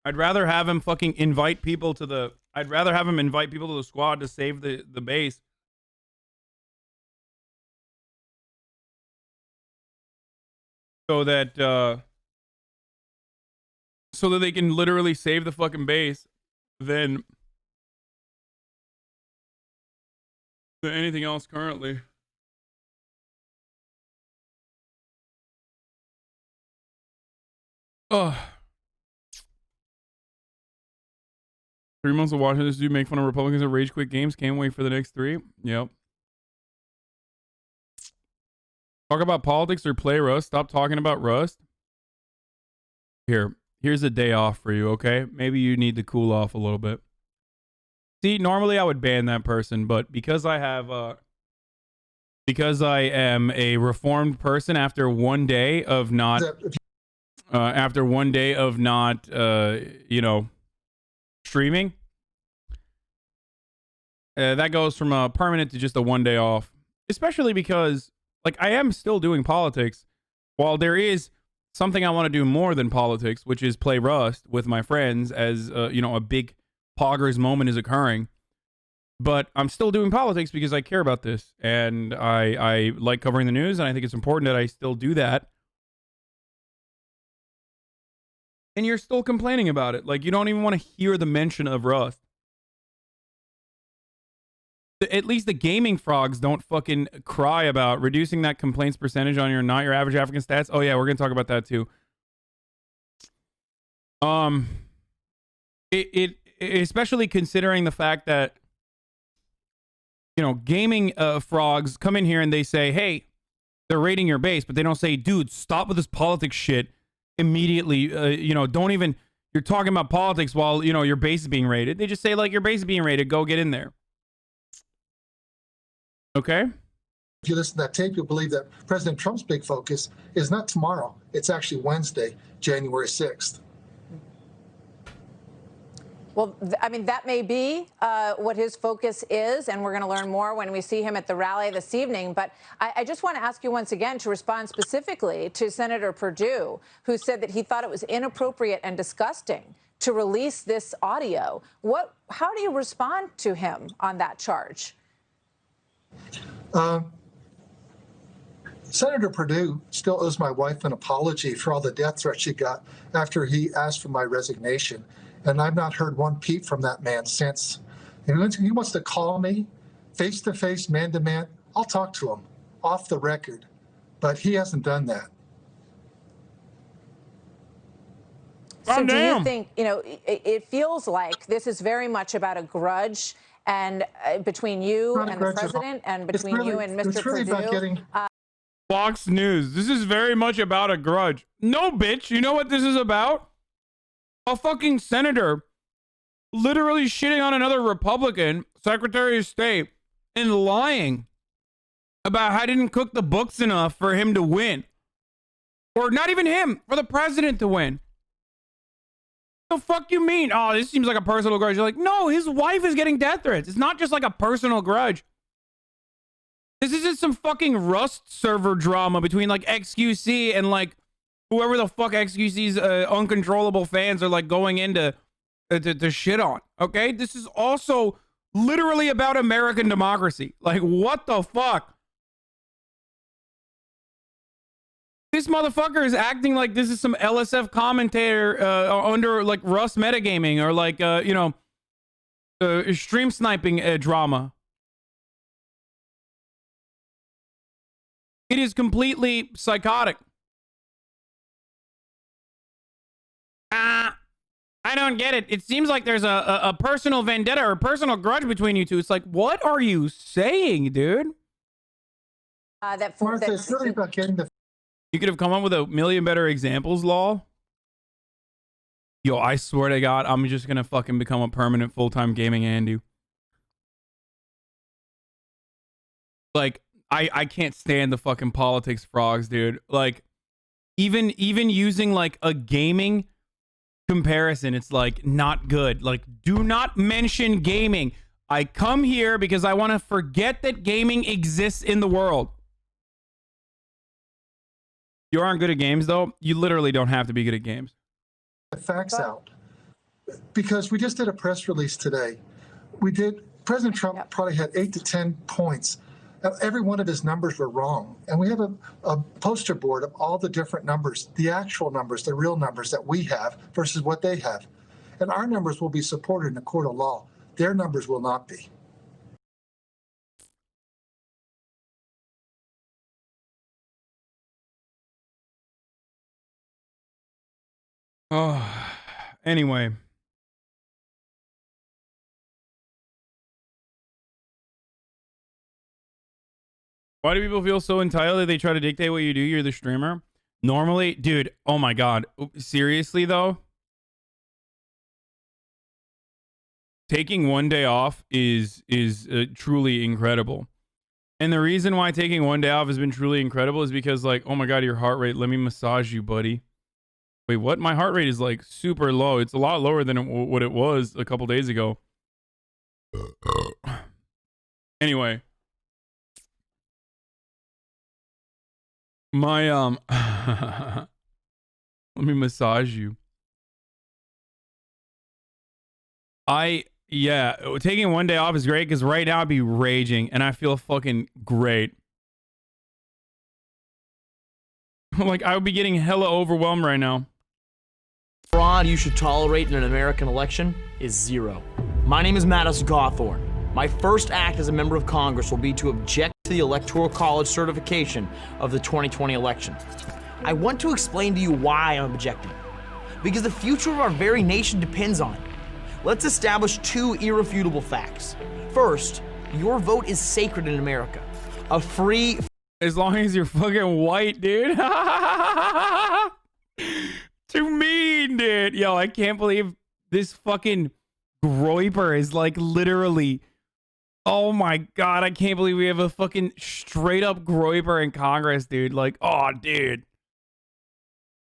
I'd rather have him fucking invite people to the. I'd rather have him invite people to the squad to save the base. So that they can literally save the fucking base, than anything else currently. Oh. 3 months of watching this dude make fun of Republicans at rage quit games. Can't wait for the next 3. Yep. Talk about politics or play Rust. Stop talking about Rust. Here's a day off for you, okay? Maybe you need to cool off a little bit. See, normally I would ban that person, but because I am a reformed person after one day of not streaming, that goes from a permanent to just a 1 day off. Especially because, like, I am still doing politics, while there is something I want to do more than politics, which is play Rust with my friends as a big poggers moment is occurring. But I'm still doing politics because I care about this, and I like covering the news, and I think it's important that I still do that. And you're still complaining about it. Like, you don't even want to hear the mention of Rust. At least the gaming frogs don't fucking cry about reducing that complaints percentage on your not your average African stats. Oh yeah, we're gonna talk about that too. It especially considering the fact that gaming frogs come in here and they say, hey, they're raiding your base, but they don't say, dude, stop with this politics shit immediately. Don't even, you're talking about politics while your base is being raided. They just say, like, your base is being raided, go get in there. Okay. If you listen to that tape, you'll believe that President Trump's big focus is not tomorrow. It's actually Wednesday, January 6th. Well, I mean, that may be what his focus is, and we're going to learn more when we see him at the rally this evening. But I just want to ask you once again to respond specifically to Senator Perdue, who said that he thought it was inappropriate and disgusting to release this audio. How do you respond to him on that charge? Senator Perdue still owes my wife an apology for all the death threats she got after he asked for my resignation. And I've not heard one peep from that man since. And he wants to call me face to face, man to man. I'll talk to him off the record, but he hasn't done that. So do you think, it feels like this is very much about a grudge and between you and the president and between you and Mr. Perdue? Fox News. This is very much about a grudge. No, bitch. You know what this is about? A fucking senator literally shitting on another Republican Secretary of State and lying about how I didn't cook the books enough for him to win. Or not even him, for the president to win. The fuck you mean? Oh, this seems like a personal grudge. You're like, no, his wife is getting death threats. It's not just like a personal grudge. This isn't some fucking Rust server drama between like XQC and like whoever the fuck XQC's uncontrollable fans are like going into to shit on. Okay, this is also literally about American democracy. Like, what the fuck? This motherfucker is acting like this is some LSF commentator under like Rust metagaming or like stream sniping drama. It is completely psychotic. I don't get it. It seems like there's a personal vendetta or a personal grudge between you two. It's like, what are you saying, dude? Martha, it's really about getting the... You could have come up with a million better examples, lol. Yo, I swear to God, I'm just gonna fucking become a permanent full-time gaming Andy. Like, I can't stand the fucking politics frogs, dude. Like, even using like a gaming comparison, it's like not good. Like, do not mention gaming. I come here because I want to forget that gaming exists in the world. You aren't good at games, though. You literally don't have to be good at games. The facts out, because we just did a press release today. President Trump probably had 8 to 10 points. Every one of his numbers were wrong. And we have a poster board of all the different numbers, the actual numbers, the real numbers that we have versus what they have. And our numbers will be supported in a court of law. Their numbers will not be. Oh, anyway. Why do people feel so entitled that they try to dictate what you do? You're the streamer. Normally, dude, oh my God. Seriously, though? Taking one day off is truly incredible. And the reason why taking one day off has been truly incredible is because, like, oh my God, your heart rate. Let me massage you, buddy. Wait, what? My heart rate is like super low. It's a lot lower than what it was a couple days ago. Anyway. My, let me massage you. Yeah, taking one day off is great because right now I'd be raging and I feel fucking great. Like, I would be getting hella overwhelmed right now. Fraud you should tolerate in an American election is zero. My name is Mattis Gawthorne. My first act as a member of Congress will be to object to the Electoral College certification of the 2020 election. I want to explain to you why I'm objecting. Because the future of our very nation depends on it. Let's establish two irrefutable facts. First, your vote is sacred in America. A free... As long as you're fucking white, dude. Too mean, dude. Yo, I can't believe this fucking groiper is like literally... Oh my God, I can't believe we have a fucking straight up groiper in Congress, dude. Like, oh, dude.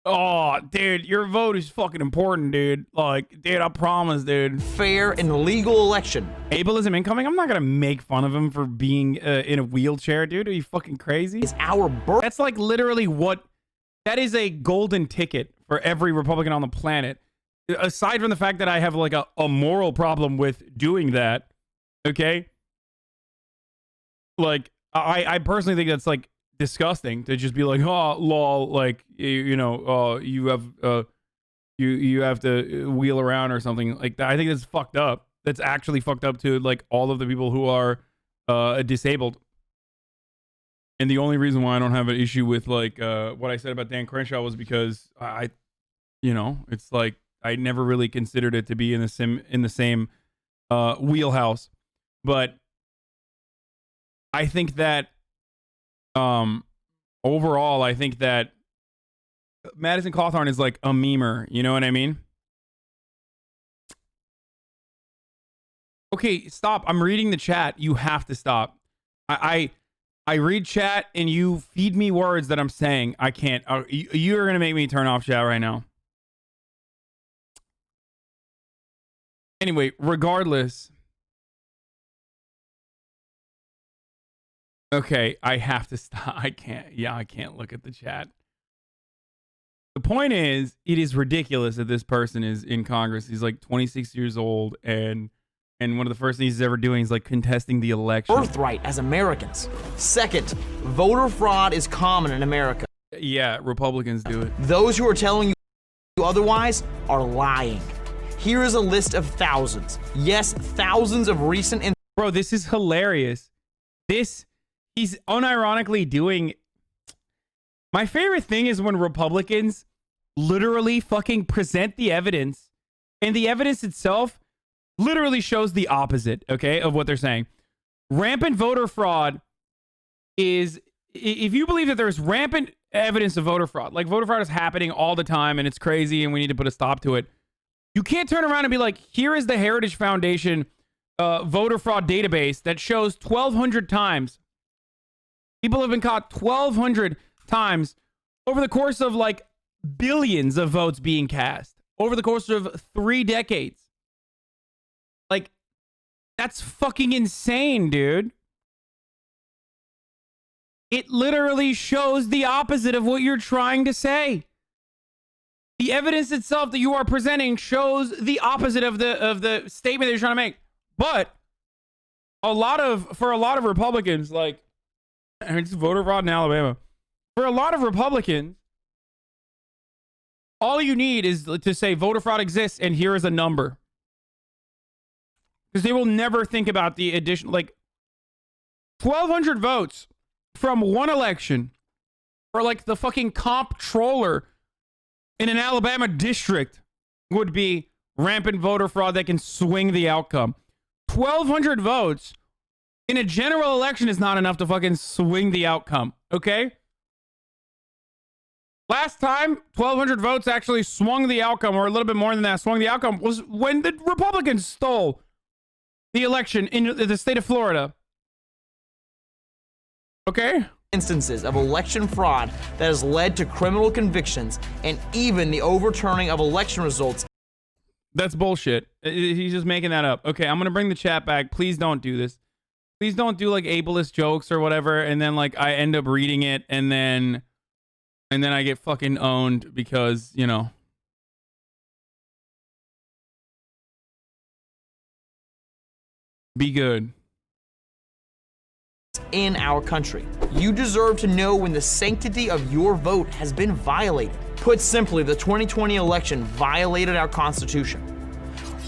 Oh, dude, your vote is fucking important, dude. Like, dude, I promise, dude. Fair and legal election. Ableism incoming? I'm not gonna make fun of him for being in a wheelchair, dude. Are you fucking crazy? It's our birth. That's like literally what... That is a golden ticket for every Republican on the planet. Aside from the fact that I have like a moral problem with doing that, okay? Like, I personally think that's like disgusting to just be like, oh, lol, like, you know, you have to wheel around or something like that. I think that's fucked up. that's actually fucked up to like all of the people who are disabled. And the only reason why I don't have an issue with like what I said about Dan Crenshaw was because it's like I never really considered it to be in the same wheelhouse. But I think that overall, I think that Madison Cawthorn is like a memer. You know what I mean? Okay, stop. I'm reading the chat. You have to stop. I read chat and you feed me words that I'm saying. I can't. You're going to make me turn off chat right now. Anyway, regardless. Okay, I have to stop. I can't. Yeah, I can't look at the chat. The point is, it is ridiculous that this person is in Congress. He's like 26 years old, and one of the first things he's ever doing is like contesting the election. Birthright as Americans. Second, voter fraud is common in America. Yeah, Republicans do it. Those who are telling you otherwise are lying. Here is a list of thousands. Yes, thousands of recent... Bro, this is hilarious. He's unironically doing... My favorite thing is when Republicans literally fucking present the evidence, and the evidence itself literally shows the opposite, okay, of what they're saying. Rampant voter fraud is... If you believe that there's rampant evidence of voter fraud, like voter fraud is happening all the time and it's crazy and we need to put a stop to it, you can't turn around and be like, here is the Heritage Foundation voter fraud database that shows 1,200 times. People have been caught 1,200 times over the course of like billions of votes being cast over the course of 3 decades. Like, that's fucking insane, dude. It literally shows the opposite of what you're trying to say. The evidence itself that you are presenting shows the opposite of the statement that you're trying to make. But for a lot of Republicans, like, it's voter fraud in Alabama. For a lot of Republicans, all you need is to say voter fraud exists and here is a number. Because they will never think about the addition, like 1,200 votes from one election for like the fucking comptroller in an Alabama district would be rampant voter fraud that can swing the outcome. 1,200 votes in a general election is not enough to fucking swing the outcome, okay? Last time, 1,200 votes actually swung the outcome, or a little bit more than that, swung the outcome, was when the Republicans stole the election in the state of Florida. Okay? Instances of election fraud that has led to criminal convictions and even the overturning of election results. That's bullshit. He's just making that up. Okay, I'm going to bring the chat back. Please don't do this. Please don't do like ableist jokes or whatever, and then like I end up reading it, and then I get fucking owned because, you know. Be good. In our country. You deserve to know when the sanctity of your vote has been violated. Put simply, the 2020 election violated our Constitution.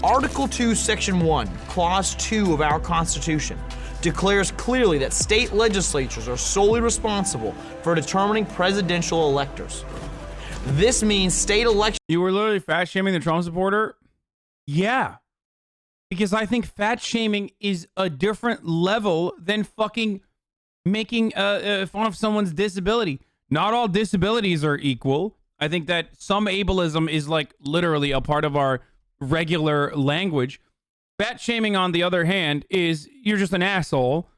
Article 2, Section 1, Clause 2 of our Constitution declares clearly that state legislatures are solely responsible for determining presidential electors. This means state elections... You were literally fat shaming the Trump supporter? Yeah. Because I think fat shaming is a different level than fucking making fun of someone's disability. Not all disabilities are equal. I think that some ableism is like literally a part of our regular language. Fat shaming, on the other hand, is you're just an asshole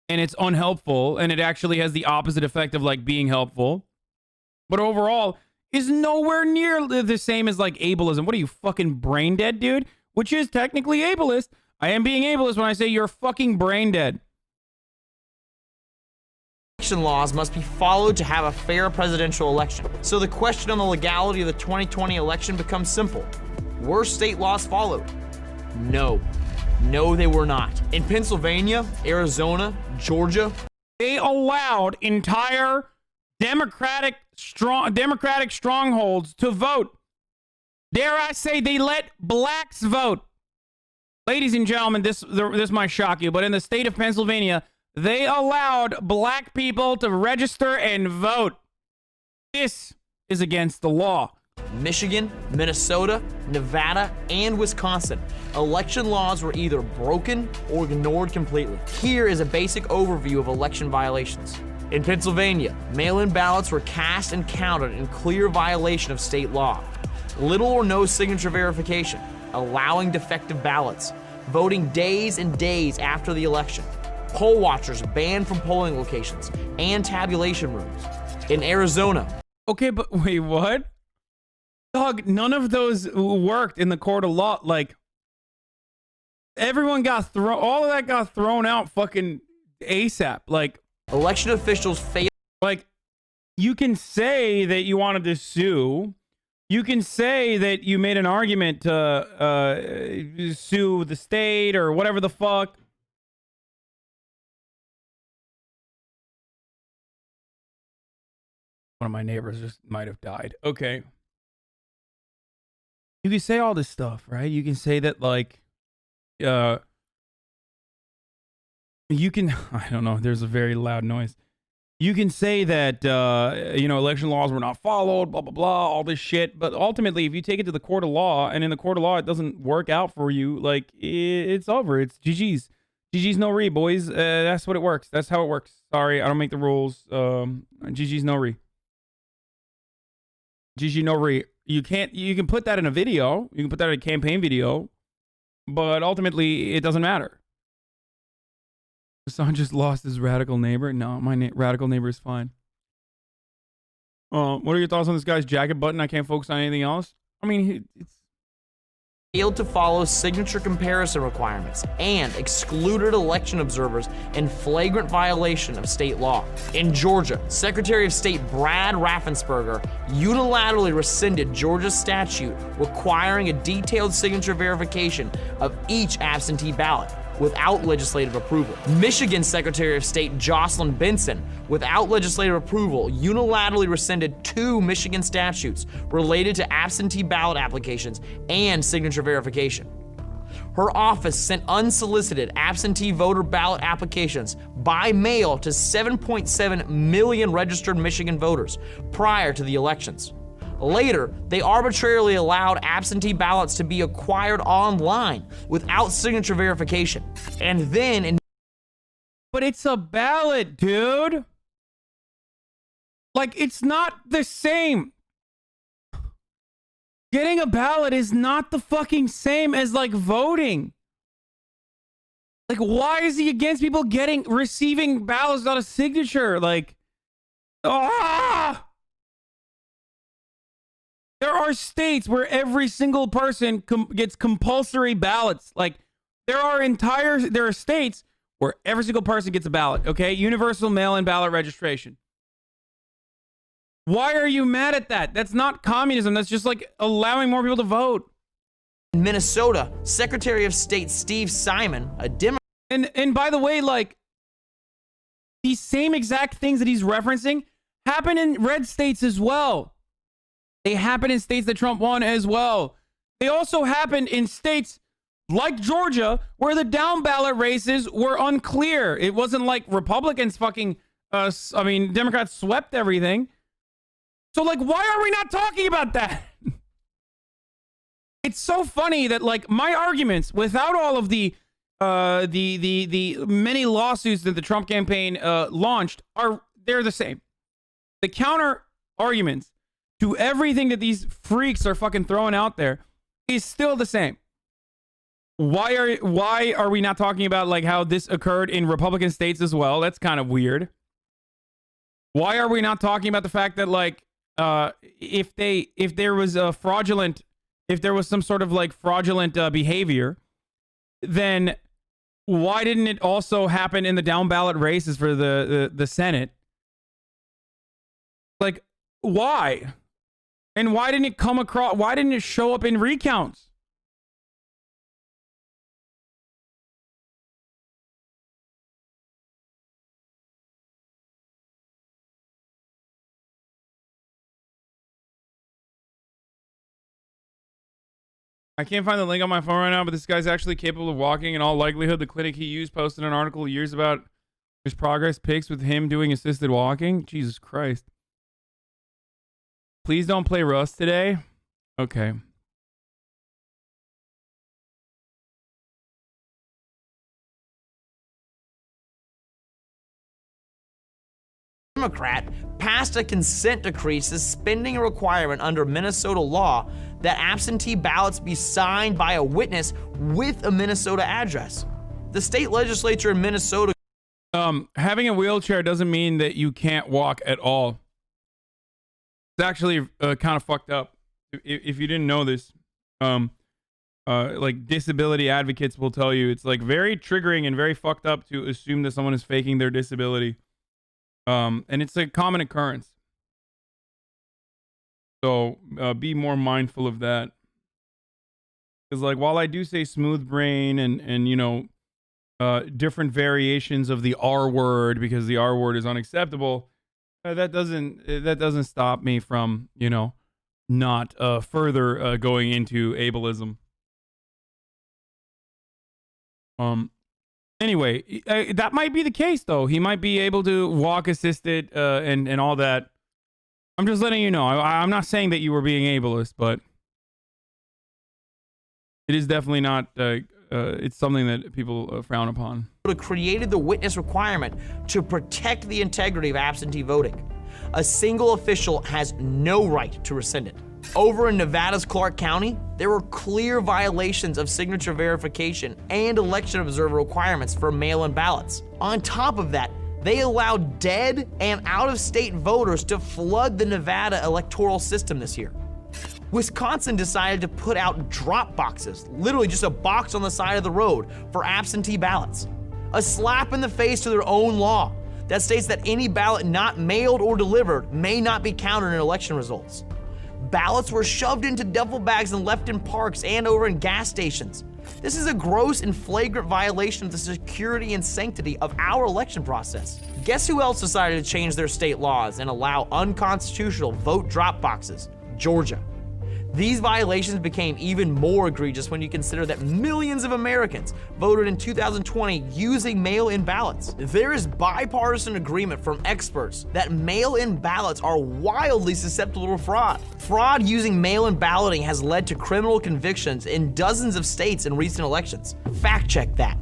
and it's unhelpful and it actually has the opposite effect of like being helpful. But overall is nowhere near the same as like ableism. What are you, fucking brain dead, dude? Which is technically ableist. I am being ableist when I say you're fucking brain dead. Election laws must be followed to have a fair presidential election. So the question on the legality of the 2020 election becomes simple. Were state laws followed? No. No, they were not. In Pennsylvania, Arizona, Georgia, they allowed entire Democratic strongholds to vote. Dare I say they let blacks vote. Ladies and gentlemen, this might shock you, but in the state of Pennsylvania, they allowed black people to register and vote. This is against the law. Michigan, Minnesota, Nevada, and Wisconsin, election laws were either broken or ignored completely. Here is a basic overview of election violations. In Pennsylvania, mail-in ballots were cast and counted in clear violation of state law. Little or no signature verification, allowing defective ballots, voting days and days after the election, poll watchers banned from polling locations, and tabulation rooms. In Arizona. Okay, but wait, what? Dog, none of those worked in the court of law. Like, everyone got thrown, all of that got thrown out fucking ASAP. Like, election officials failed. Like, you can say that you wanted to sue. You can say that you made an argument to sue the state or whatever the fuck. One of my neighbors just might have died. Okay. You can say all this stuff, right? You can say that, like, you can, I don't know, there's a very loud noise. You can say that, election laws were not followed, blah, blah, blah, all this shit. But ultimately, if you take it to the court of law, and in the court of law, it doesn't work out for you, like, it's over. It's GG's. GG's no re, boys. That's what it works. That's how it works. Sorry, I don't make the rules. GG's no re. GG no re. You can put that in a video. You can put that in a campaign video. But ultimately, it doesn't matter. Hassan just lost his radical neighbor. No, my radical neighbor is fine. What are your thoughts on this guy's jacket button? I can't focus on anything else. I mean, it's failed to follow signature comparison requirements and excluded election observers in flagrant violation of state law. In Georgia, Secretary of State Brad Raffensperger unilaterally rescinded Georgia's statute requiring a detailed signature verification of each absentee ballot without legislative approval. Michigan Secretary of State Jocelyn Benson, without legislative approval, unilaterally rescinded 2 Michigan statutes related to absentee ballot applications and signature verification. Her office sent unsolicited absentee voter ballot applications by mail to 7.7 million registered Michigan voters prior to the elections. Later, they arbitrarily allowed absentee ballots to be acquired online without signature verification. And then But it's a ballot, dude. Like, it's not the same. Getting a ballot is not the fucking same as, like, voting. Like, why is he against people receiving ballots without a signature? Like, There are states where every single person gets compulsory ballots. Like, there are states where every single person gets a ballot, okay? Universal mail-in ballot registration. Why are you mad at that? That's not communism. That's just, like, allowing more people to vote. in Minnesota, Secretary of State Steve Simon, a Democrat. And by the way, like, these same exact things that he's referencing happen in red states as well. They happen in states that Trump won as well. They also happened in states like Georgia, where the down ballot races were unclear. It wasn't like Republicans Democrats swept everything. So, like, why are we not talking about that? It's so funny that, like, my arguments, without all of the many lawsuits that the Trump campaign launched, they're the same. The counter arguments to everything that these freaks are fucking throwing out there is still the same. Why are we not talking about, like, how this occurred in Republican states as well? That's kind of weird. Why are we not talking about the fact that, like, if there was some sort of, like, fraudulent behavior, then why didn't it also happen in the down ballot races for the Senate? Like, why? And why didn't it show up in recounts? I can't find the link on my phone right now, but this guy's actually capable of walking. In all likelihood, the clinic he used posted an article years about his progress pics with him doing assisted walking. Jesus Christ. Please don't play Rust today. Okay. Democrat passed a consent decree suspending a requirement under Minnesota law that absentee ballots be signed by a witness with a Minnesota address. The state legislature in Minnesota. Having a wheelchair doesn't mean that you can't walk at all. It's actually kind of fucked up. If you didn't know this, like disability advocates will tell you, it's like very triggering and very fucked up to assume that someone is faking their disability. And it's a common occurrence. So be more mindful of that. Because like while I do say smooth brain and you know different variations of the R word because the R word is unacceptable, that doesn't stop me from, you know, not further going into ableism. Anyway, that might be the case, though. He might be able to walk assisted and all that. I'm just letting you know. I'm not saying that you were being ableist, but it is definitely not. It's something that people frown upon. Created the witness requirement to protect the integrity of absentee voting. A single official has no right to rescind it. Over in Nevada's Clark County, there were clear violations of signature verification and election observer requirements for mail-in ballots. On top of that, they allowed dead and out-of-state voters to flood the Nevada electoral system this year. Wisconsin decided to put out drop boxes, literally just a box on the side of the road, for absentee ballots. A slap in the face to their own law that states that any ballot not mailed or delivered may not be counted in election results. Ballots were shoved into duffel bags and left in parks and over in gas stations. This is a gross and flagrant violation of the security and sanctity of our election process. Guess who else decided to change their state laws and allow unconstitutional vote drop boxes? Georgia. These violations became even more egregious when you consider that millions of Americans voted in 2020 using mail-in ballots. There is bipartisan agreement from experts that mail-in ballots are wildly susceptible to fraud. Fraud using mail-in balloting has led to criminal convictions in dozens of states in recent elections. Fact check that.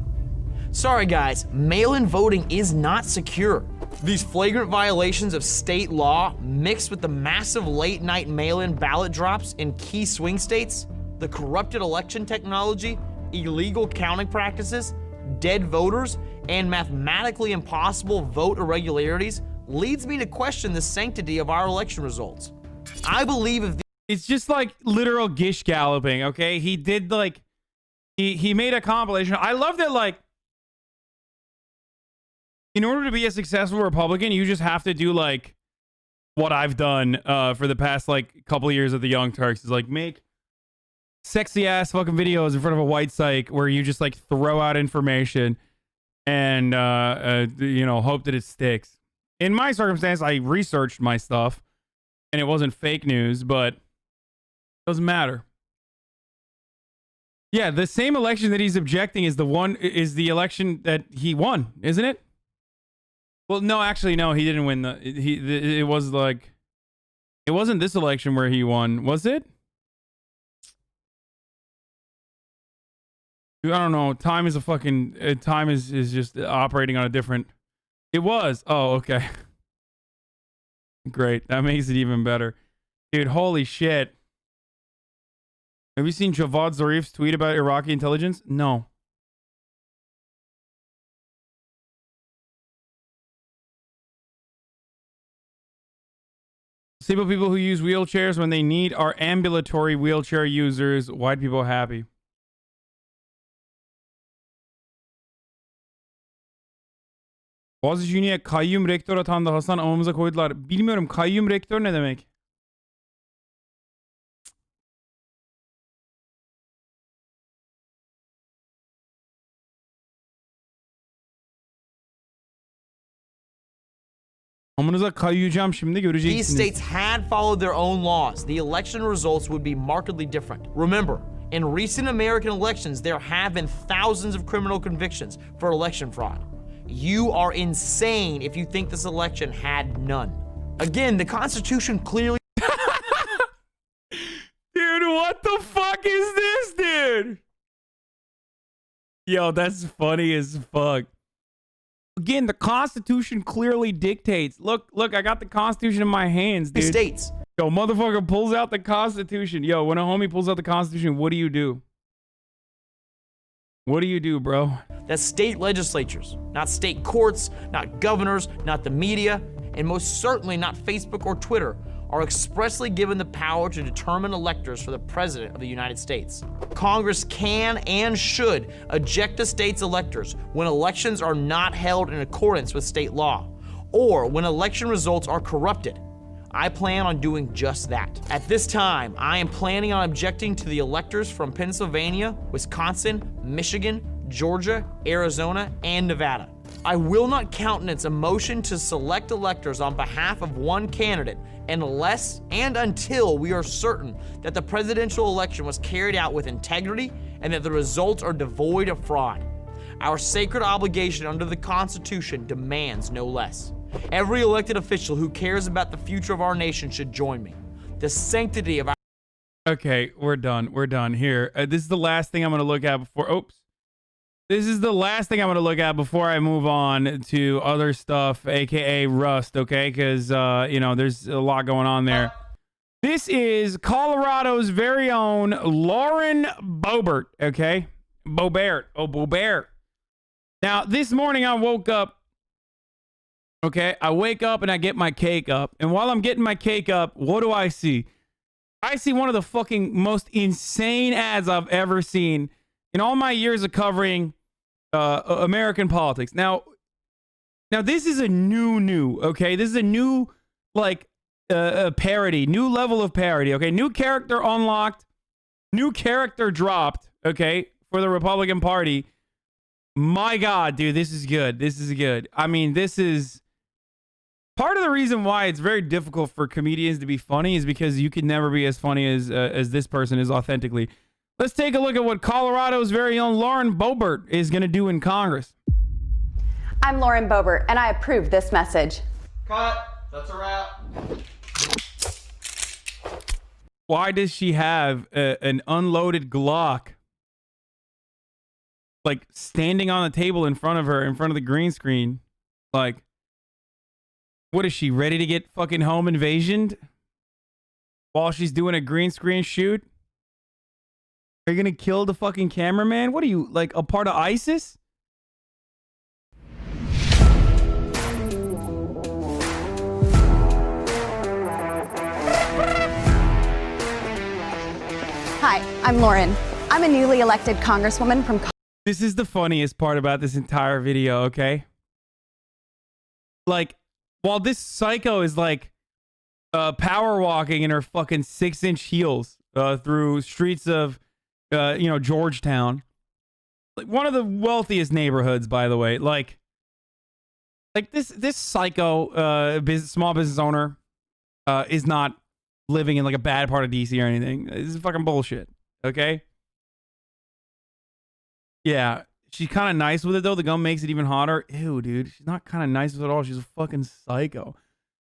Sorry guys, mail-in voting is not secure. These flagrant violations of state law, mixed with the massive late-night mail-in ballot drops in key swing states, the corrupted election technology, illegal counting practices, dead voters, and mathematically impossible vote irregularities, leads me to question the sanctity of our election results. I believe if it's just like literal gish galloping, okay? He did like, he made a compilation. I love that, like, in order to be a successful Republican, you just have to do like what I've done for the past like couple of years at the Young Turks, is like make sexy ass fucking videos in front of a white psych where you just like throw out information and you know, hope that it sticks. In my circumstance, I researched my stuff and it wasn't fake news, but it doesn't matter. Yeah, the same election that he's objecting is the election that he won, isn't it? Well, no, actually, no, he didn't win it was like, it wasn't this election where he won, was it? I don't know. Time is a fucking, time is just operating on a different, it was. Oh, okay. Great. That makes it even better. Dude, holy shit. Have you seen Javad Zarif's tweet about Iraqi intelligence? No. Disabled people who use wheelchairs when they need are ambulatory wheelchair users. White people happy. Boğaziçi Üniversitesi'ne kayyum rektör atandı Hasan, amamıza koydular. Bilmiyorum, kayyum rektör ne demek? Amınıza kayyacağım şimdi, göreceksiniz. These states had followed their own laws, the election results would be markedly different. Remember, In recent American elections, there have been thousands of criminal convictions for election fraud. You are insane if you think this election had none. Again, the Constitution clearly... Dude, what the fuck is this, dude? Yo, that's funny as fuck. Again, the Constitution clearly dictates. Look, I got the Constitution in my hands, dude. States. Yo, motherfucker pulls out the Constitution. Yo, when a homie pulls out the Constitution, what do you do? What do you do, bro? That state legislatures, not state courts, not governors, not the media, and most certainly not Facebook or Twitter, are expressly given the power to determine electors for the President of the United States. Congress can and should eject a state's electors when elections are not held in accordance with state law, or when election results are corrupted. I plan on doing just that. At this time, I am planning on objecting to the electors from Pennsylvania, Wisconsin, Michigan, Georgia, Arizona, and Nevada. I will not countenance a motion to select electors on behalf of one candidate unless and until we are certain that the presidential election was carried out with integrity and that the results are devoid of fraud. Our sacred obligation under the Constitution demands no less. Every elected official who cares about the future of our nation should join me. The sanctity of our... Okay, we're done. We're done. Here, this is the last thing I'm going to look at before... Oops. This is the last thing I'm going to look at before I move on to other stuff, aka Rust, okay? Because, you know, there's a lot going on there. This is Colorado's very own Lauren Boebert, okay? Boebert. Oh, Boebert. Now, this morning I woke up, okay? I wake up and I get my cake up. And while I'm getting my cake up, what do I see? I see one of the fucking most insane ads I've ever seen in all my years of covering American politics. Now this is a new, okay? This is a new, like, parody, new level of parody, okay? New character unlocked, new character dropped, okay, for the Republican Party. My God, dude, this is good. This is good. I mean, this is part of the reason why it's very difficult for comedians to be funny is because you can never be as funny as this person is authentically. Let's take a look at what Colorado's very own Lauren Boebert is going to do in Congress. I'm Lauren Boebert, and I approve this message. Cut. That's a wrap. Why does she have an unloaded Glock, like, standing on the table in front of her, in front of the green screen? Like, what is she, ready to get fucking home invasioned while she's doing a green screen shoot? Are you gonna kill the fucking cameraman? What are you, like, a part of ISIS? Hi, I'm Lauren. I'm a newly elected congresswoman from... This is the funniest part about this entire video, okay? Like, while this psycho is, like, power walking in her fucking 6-inch heels through streets of, you know, Georgetown, like one of the wealthiest neighborhoods, by the way. Like this psycho small business owner is not living in like a bad part of DC or anything. This is fucking bullshit. Okay. Yeah, she's kind of nice with it though. The gum makes it even hotter. Ew, dude, she's not kind of nice with it at all. She's a fucking psycho.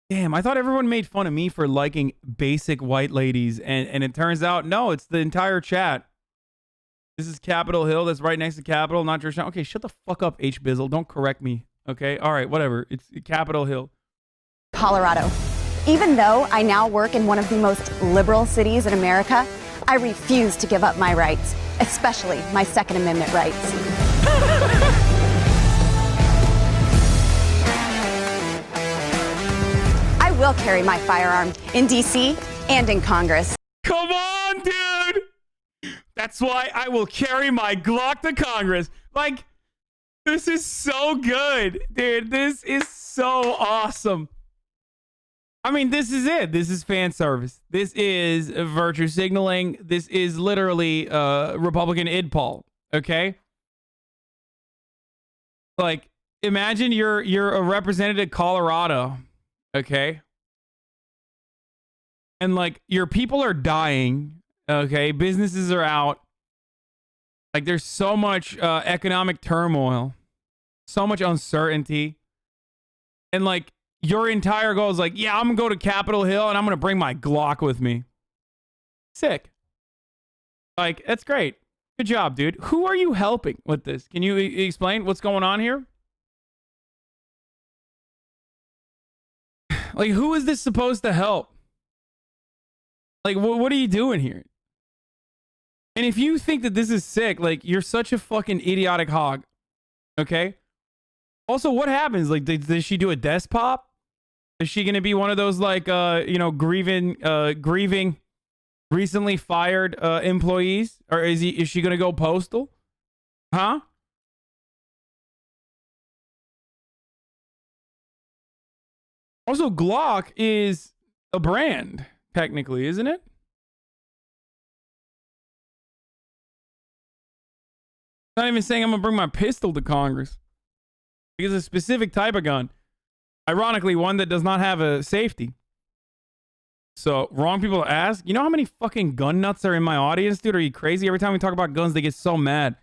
Damn, I thought everyone made fun of me for liking basic white ladies, and it turns out no, it's the entire chat. This is Capitol Hill. That's right next to Capitol, not Georgetown. Okay, shut the fuck up, H. Bizzle. Don't correct me. Okay, all right, whatever. It's Capitol Hill. Colorado. Even though I now work in one of the most liberal cities in America, I refuse to give up my rights, especially my Second Amendment rights. I will carry my firearm in D.C. and in Congress. Come on, dude! That's why I will carry my Glock to Congress. Like, this is so good, dude. This is so awesome. I mean, this is it. This is fan service. This is virtue signaling. This is literally Republican idpol. Okay? Like, imagine you're a representative of Colorado. Okay? And like your people are dying. Okay, businesses are out. Like, there's so much economic turmoil, so much uncertainty. And, like, your entire goal is like, yeah, I'm going to go to Capitol Hill and I'm going to bring my Glock with me. Sick. Like, that's great. Good job, dude. Who are you helping with this? Can you explain what's going on here? Like, who is this supposed to help? Like, what are you doing here? And if you think that this is sick, like, you're such a fucking idiotic hog. Okay? Also, what happens? Like, does she do a desk pop? Is she going to be one of those, like, grieving, recently fired employees? Or is she going to go postal? Huh? Also, Glock is a brand, technically, isn't it? Not even saying I'm going to bring my pistol to Congress. Because a specific type of gun. Ironically, one that does not have a safety. So, wrong people to ask. You know how many fucking gun nuts are in my audience, dude? Are you crazy? Every time we talk about guns, they get so mad.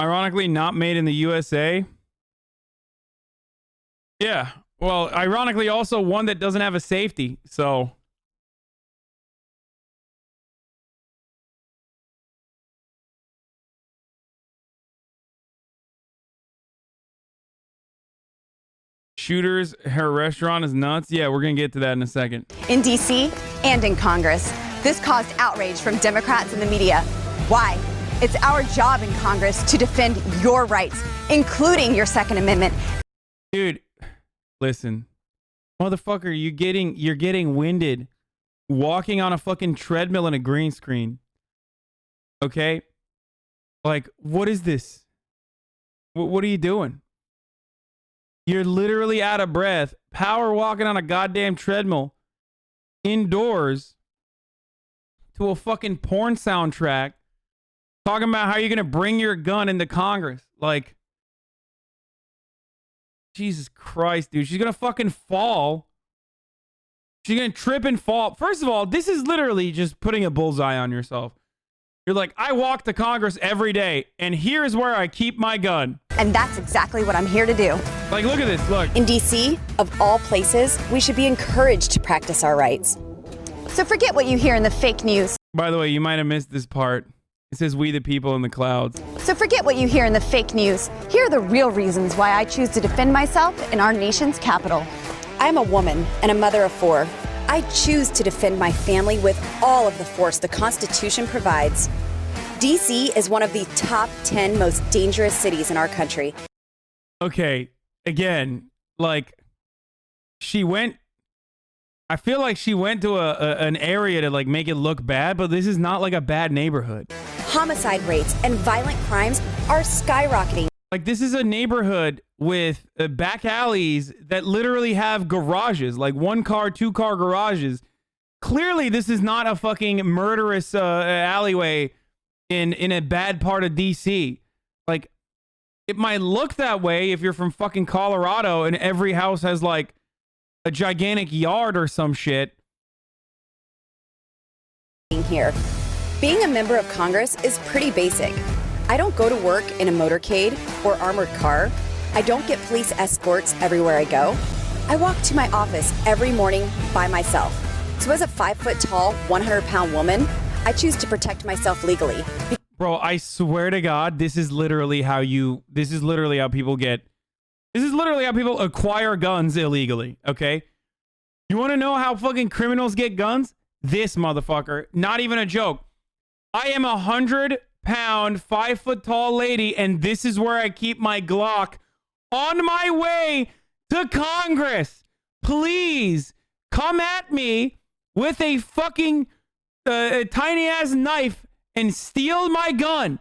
Ironically, not made in the USA. Yeah. Well, ironically, also one that doesn't have a safety. So. Shooters, her restaurant is nuts. Yeah, we're going to get to that in a second. In D.C. and in Congress, this caused outrage from Democrats and the media. Why? It's our job in Congress to defend your rights, including your Second Amendment. Dude, listen. Motherfucker, you're getting winded walking on a fucking treadmill in a green screen. Okay? Like, what is this? What are you doing? You're literally out of breath, power walking on a goddamn treadmill indoors to a fucking porn soundtrack, talking about how you're going to bring your gun into Congress. Like, Jesus Christ, dude. She's going to fucking fall. She's going to trip and fall. First of all, this is literally just putting a bullseye on yourself. You're like, I walk to Congress every day, and here's where I keep my gun. And that's exactly what I'm here to do. Like, look at this, look. In D.C., of all places, we should be encouraged to practice our rights. So forget what you hear in the fake news. By the way, you might have missed this part. It says, we the people in the clouds. So forget what you hear in the fake news. Here are the real reasons why I choose to defend myself in our nation's capital. I'm a woman and a mother of 4. I choose to defend my family with all of the force the Constitution provides. D.C. is one of the top 10 most dangerous cities in our country. Okay, again, like, I feel like she went to an area to, like, make it look bad, but this is not, like, a bad neighborhood. Homicide rates and violent crimes are skyrocketing. Like, this is a neighborhood with back alleys that literally have garages, like 1-car, 2-car garages. Clearly, this is not a fucking murderous alleyway in a bad part of DC. Like, it might look that way if you're from fucking Colorado and every house has, like, a gigantic yard or some shit. Here, being a member of Congress is pretty basic. I don't go to work in a motorcade or armored car. I don't get police escorts everywhere I go. I walk to my office every morning by myself. So as a 5-foot-tall, 100-pound woman, I choose to protect myself legally. Bro, I swear to God, this is literally how people acquire guns illegally, okay? You want to know how fucking criminals get guns? This motherfucker. Not even a joke. I am a 100-pound, 5-foot-tall lady, and this is where I keep my Glock on my way to Congress. Please come at me with a fucking tiny-ass knife and steal my gun.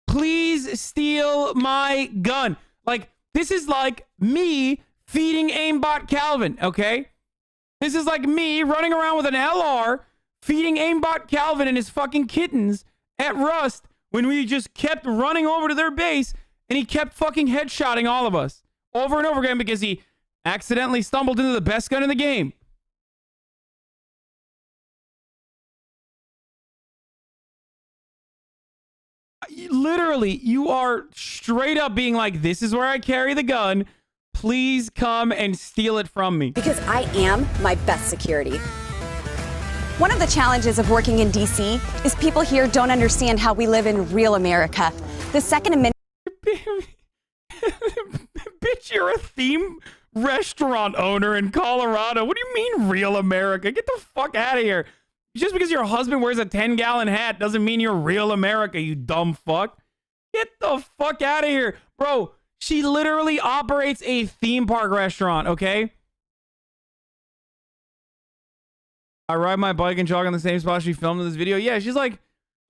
Please steal my gun. Like, this is like me feeding aimbot Calvin, okay? This is like me running around with an LR feeding aimbot Calvin and his fucking kittens at Rust when we just kept running over to their base And he kept fucking headshotting all of us over and over again because he accidentally stumbled into the best gun in the game. Literally, you are straight up being like, this is where I carry the gun. Please come and steal it from me. Because I am my best security. One of the challenges of working in DC is people here don't understand how we live in real America. The Second Amendment. Bitch, you're a theme restaurant owner in Colorado. What do you mean real America? Get the fuck out of here. Just because your husband wears a 10-gallon hat doesn't mean you're real America, you dumb fuck. Get the fuck out of here. Bro, she literally operates a theme park restaurant, okay? I ride my bike and jog on the same spot she filmed in this video. Yeah, she's like,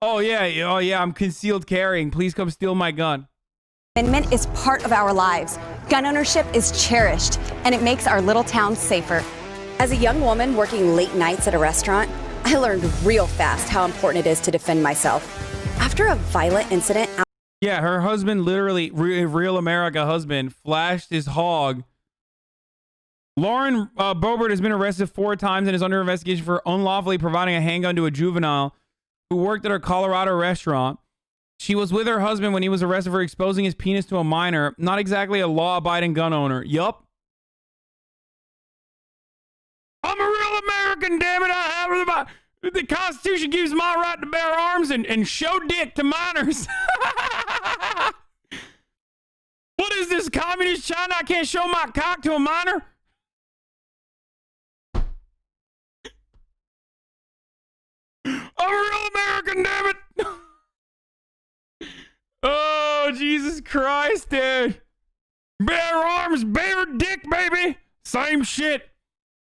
oh yeah, I'm concealed carrying. Please come steal my gun. Amendment is part of our lives. Gun ownership is cherished, and it makes our little town safer. As a young woman working late nights at a restaurant, I learned real fast how important it is to defend myself. After a violent incident... Yeah, her husband, literally, real America husband, flashed his hog. Lauren Boebert has been arrested 4 times and is under investigation for unlawfully providing a handgun to a juvenile who worked at her Colorado restaurant. She was with her husband when he was arrested for exposing his penis to a minor. Not exactly a law-abiding gun owner. Yup. I'm a real American, damn it. The Constitution gives my right to bear arms and show dick to minors. What is this, communist China? I can't show my cock to a minor? I'm a real American, damn it. Oh, Jesus Christ, dude. Bare arms, bare dick, baby. Same shit.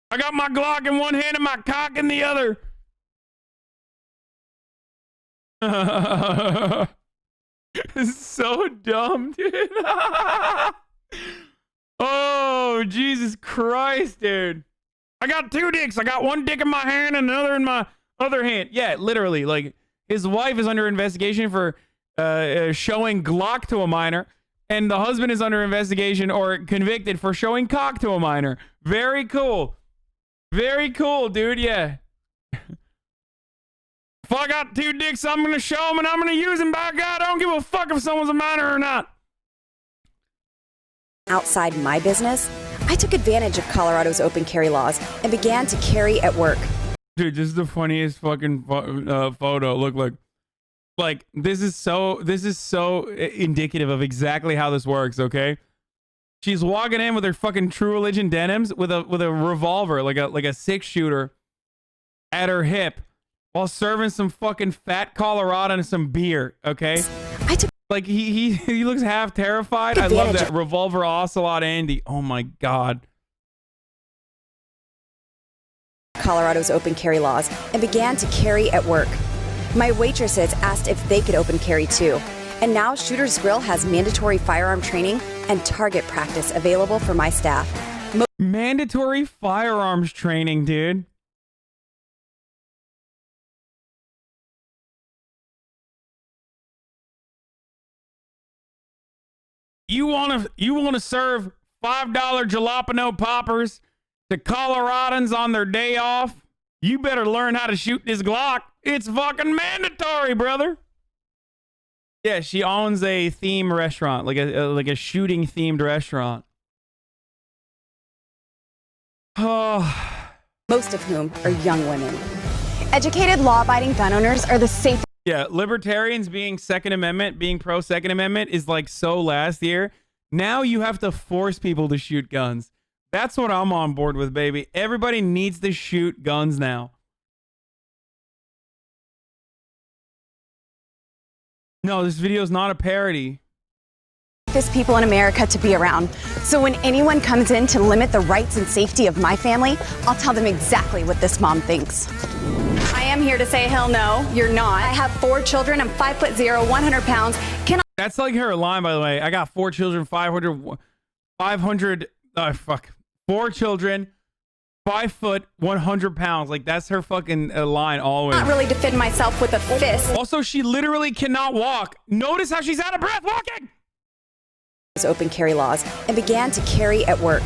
I got my Glock in one hand and my cock in the other. This is so dumb, dude. Oh, Jesus Christ, dude. I got 2 dicks. I got one dick in my hand and another in my other hand. Yeah, literally. Like, his wife is under investigation for showing Glock to a minor, and the husband is under investigation or convicted for showing cock to a minor. Very cool. Very cool, dude. Yeah. If I got 2 dicks, I'm going to show them and I'm going to use them. By God, I don't give a fuck if someone's a minor or not. Outside my business, I took advantage of Colorado's open carry laws and began to carry at work. Dude, this is the funniest fucking photo. Look. Like, this is so indicative of exactly how this works, okay? She's walking in with her fucking True Religion denims with a revolver, like a 6-shooter at her hip, while serving some fucking fat Colorado and some beer, okay? Like, he looks half terrified. I love that. Revolver Ocelot Andy. Oh my God. Colorado's open carry laws and began to carry at work. My waitresses asked if they could open carry too. And now Shooter's Grill has mandatory firearm training and target practice available for my staff. Mandatory firearms training, dude. You want to serve $5 jalapeno poppers to Coloradans on their day off? You better learn how to shoot this Glock. It's fucking mandatory, brother. Yeah, she owns a theme restaurant, like a shooting themed restaurant. Oh. Most of whom are young women. Educated, law-abiding gun owners are the safest. Yeah, libertarians being pro Second Amendment is like so last year. Now you have to force people to shoot guns. That's what I'm on board with, baby. Everybody needs to shoot guns now. No, this video is not a parody. People in America to be around. So when anyone comes in to limit the rights and safety of my family, I'll tell them exactly what this mom thinks. I am here to say, hell no, you're not. I have 4 children. I'm 5'0", 100 pounds. That's like her line, by the way. I got 4 children, 4 children, 5 foot, 100 pounds. Like, that's her fucking line always. Not really defend myself with a fist. Also, she literally cannot walk. Notice how she's out of breath walking. open carry laws and began to carry at work.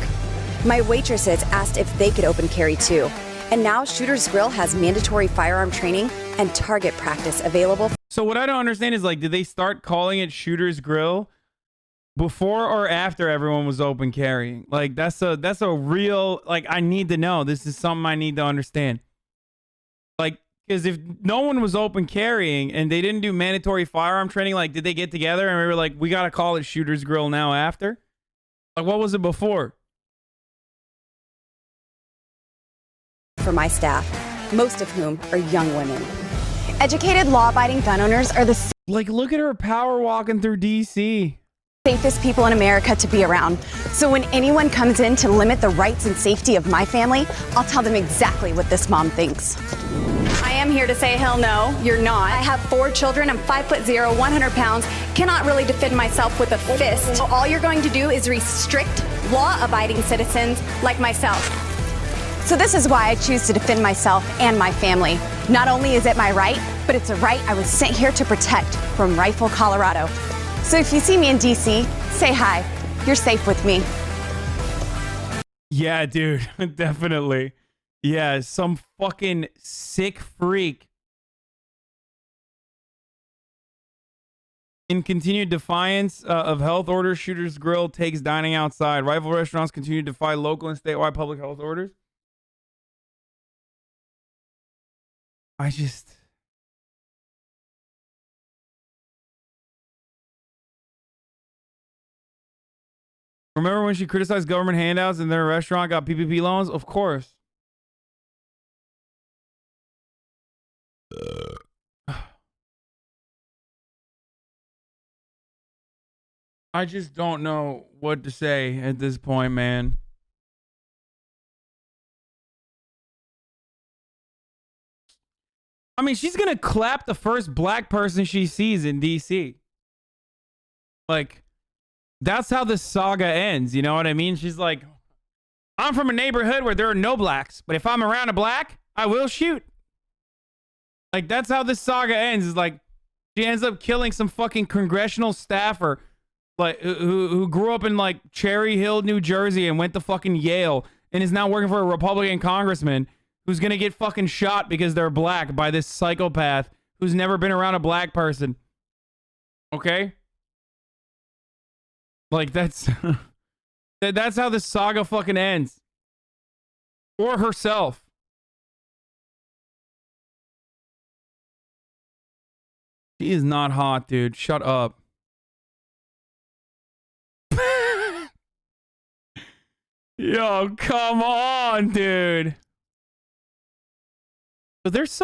My waitresses asked if they could open carry too. And now Shooter's Grill has mandatory firearm training and target practice available. So what I don't understand is, like, did they start calling it Shooter's Grill before or after everyone was open carrying? Like, that's a real, like, I need to know. This is something I need to understand. Like, because if no one was open carrying and they didn't do mandatory firearm training, like, did they get together and we were like, we got to call it Shooter's Grill now after? Like, what was it before? For my staff, most of whom are young women. Educated, law-abiding gun owners are the Like, look at her power walking through D.C. safest people in America to be around. So when anyone comes in to limit the rights and safety of my family, I'll tell them exactly what this mom thinks. I am here to say, hell no, you're not. I have 4 children. I'm 5'0", 100 pounds. Cannot really defend myself with a fist. So all you're going to do is restrict law-abiding citizens like myself. So this is why I choose to defend myself and my family. Not only is it my right, but it's a right I was sent here to protect from Rifle, Colorado. So if you see me in DC, say hi. You're safe with me. Yeah, dude, definitely. Yeah, some fucking sick freak. In continued defiance of health orders, Shooter's Grill takes dining outside. Rival restaurants continue to defy local and statewide public health orders. I just... Remember when she criticized government handouts and their restaurant got PPP loans? Of course. I just don't know what to say at this point, man. I mean, she's going to clap the first black person she sees in DC. Like, that's how this saga ends. You know what I mean? She's like, I'm from a neighborhood where there are no blacks, but if I'm around a black, I will shoot. Like, that's how this saga ends. Is like, she ends up killing some fucking congressional staffer, like, who grew up in, like, Cherry Hill, New Jersey and went to fucking Yale and is now working for a Republican congressman who's gonna get fucking shot because they're black by this psychopath who's never been around a black person. Okay? Like, that's... that's how this saga fucking ends. Or herself. She is not hot, dude. Shut up. Yo, come on, dude. But they're so